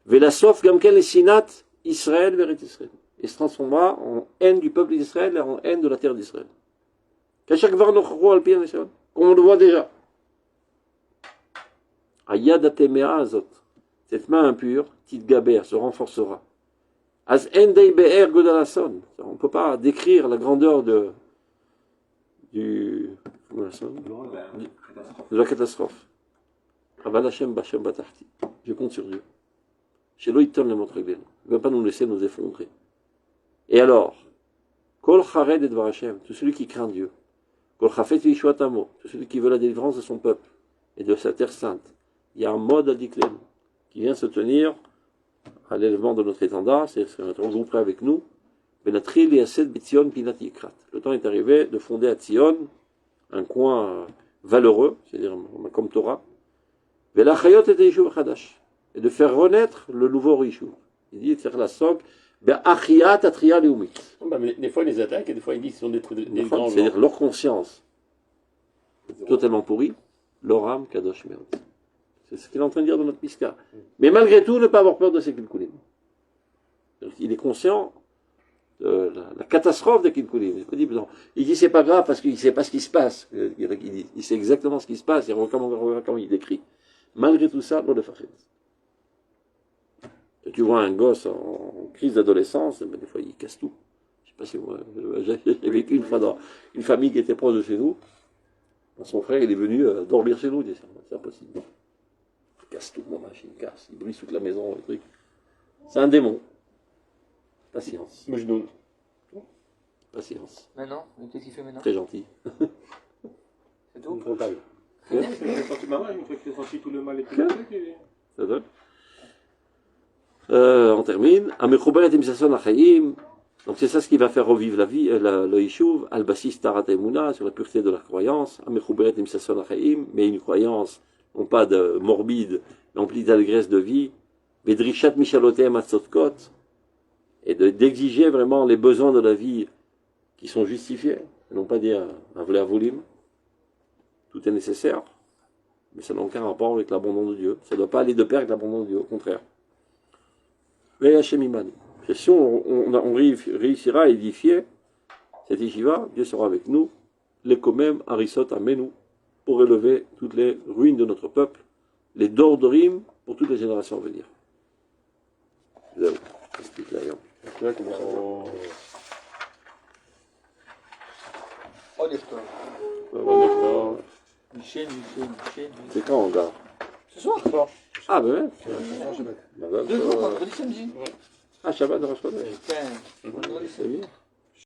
Velasof Gamken le Sinat Israël vers Israël, et se transforma en haine du peuple d'Israël et en haine de la terre d'Israël. Comme on le voit déjà. Ayad Atemea Azot, cette main impure, Tidgaber, se renforcera. Az Endei Be'er Godalason, on ne peut pas décrire la grandeur de la catastrophe. Aval Hashem Bashem Batahti, je compte sur Dieu. Chez l'Oïton le montre bien, il ne va pas nous laisser nous effondrer. Et alors, Kol Chared et Dvar Hashem, tout celui qui craint Dieu. Kol Chafet Vishuatamo, tout celui qui veut la délivrance de son peuple et de sa terre sainte. Il y a un mode à Diklen qui vient se tenir à l'élèvement de notre étendard, c'est-à-dire que nous regrouperons avec nous. Benatril et Ased Betzion Pinat Yikrat. Le temps est arrivé de fonder à Tzion un coin valeureux, c'est-à-dire comme Torah. Velachayot et Yishuv Chadash. Et de faire renaître le nouveau Rishu. Il dit, faire la soc, Be'achiyat Atria Leumit. Mais des fois, ils les attaquent et des fois, ils disent qu'ils sont des grands. C'est-à-dire leur conscience totalement pourrie, l'oram Kadosh Meod. C'est ce qu'il est en train de dire dans notre Piska. Mais malgré tout, ne pas avoir peur de ces Kilkulim. Il est conscient de la catastrophe des Kilkulim. Il dit, c'est pas grave parce qu'il ne sait pas ce qui se passe. Il sait exactement ce qui se passe. Et regarde comment il décrit. Malgré tout ça, non de Fachet. Tu vois un gosse en crise d'adolescence, des fois il casse tout. Je ne sais pas si moi, j'ai vécu une fois dans une famille qui était proche de chez nous. Son frère, il est venu dormir chez nous. Il dit, c'est impossible. Il casse tout, mon machine, il casse. Il brise toute la maison, les trucs. C'est un démon. Patience. Mojnoun. Patience. Maintenant, qu'est-ce qu'il fait maintenant? Très gentil. C'est tout? Comptable. J'ai senti maman, une fois que j'ai senti tout le mal et tout le truc. Ça donne. On termine. Donc c'est ça ce qui va faire revivre la vie, le Yishuv, al-Basis Tarat Emuna, sur la pureté de la croyance, mais une croyance, non pas de morbide, mais remplie d'allégresse de vie, Vedrishat Mishalotem Atzotkot, et d'exiger vraiment les besoins de la vie qui sont justifiés, et non pas dire un vrai volume. Tout est nécessaire, mais ça n'a aucun rapport avec l'abandon de Dieu. Ça ne doit pas aller de pair avec l'abandon de Dieu, au contraire. Et si on réussira à édifier cette yeshiva, Dieu sera avec nous, les Komem, Harisot, Amenu, pour relever toutes les ruines de notre peuple, les Dordorim pour toutes les générations à venir. Oh, l'histoire. Michel. C'est quand on garde? Ce soir. Ah ben ouais. Deux jours, vendredi, samedi. Ah, Shabbat de Rosh Chodesh. Putain, vendredi, samedi.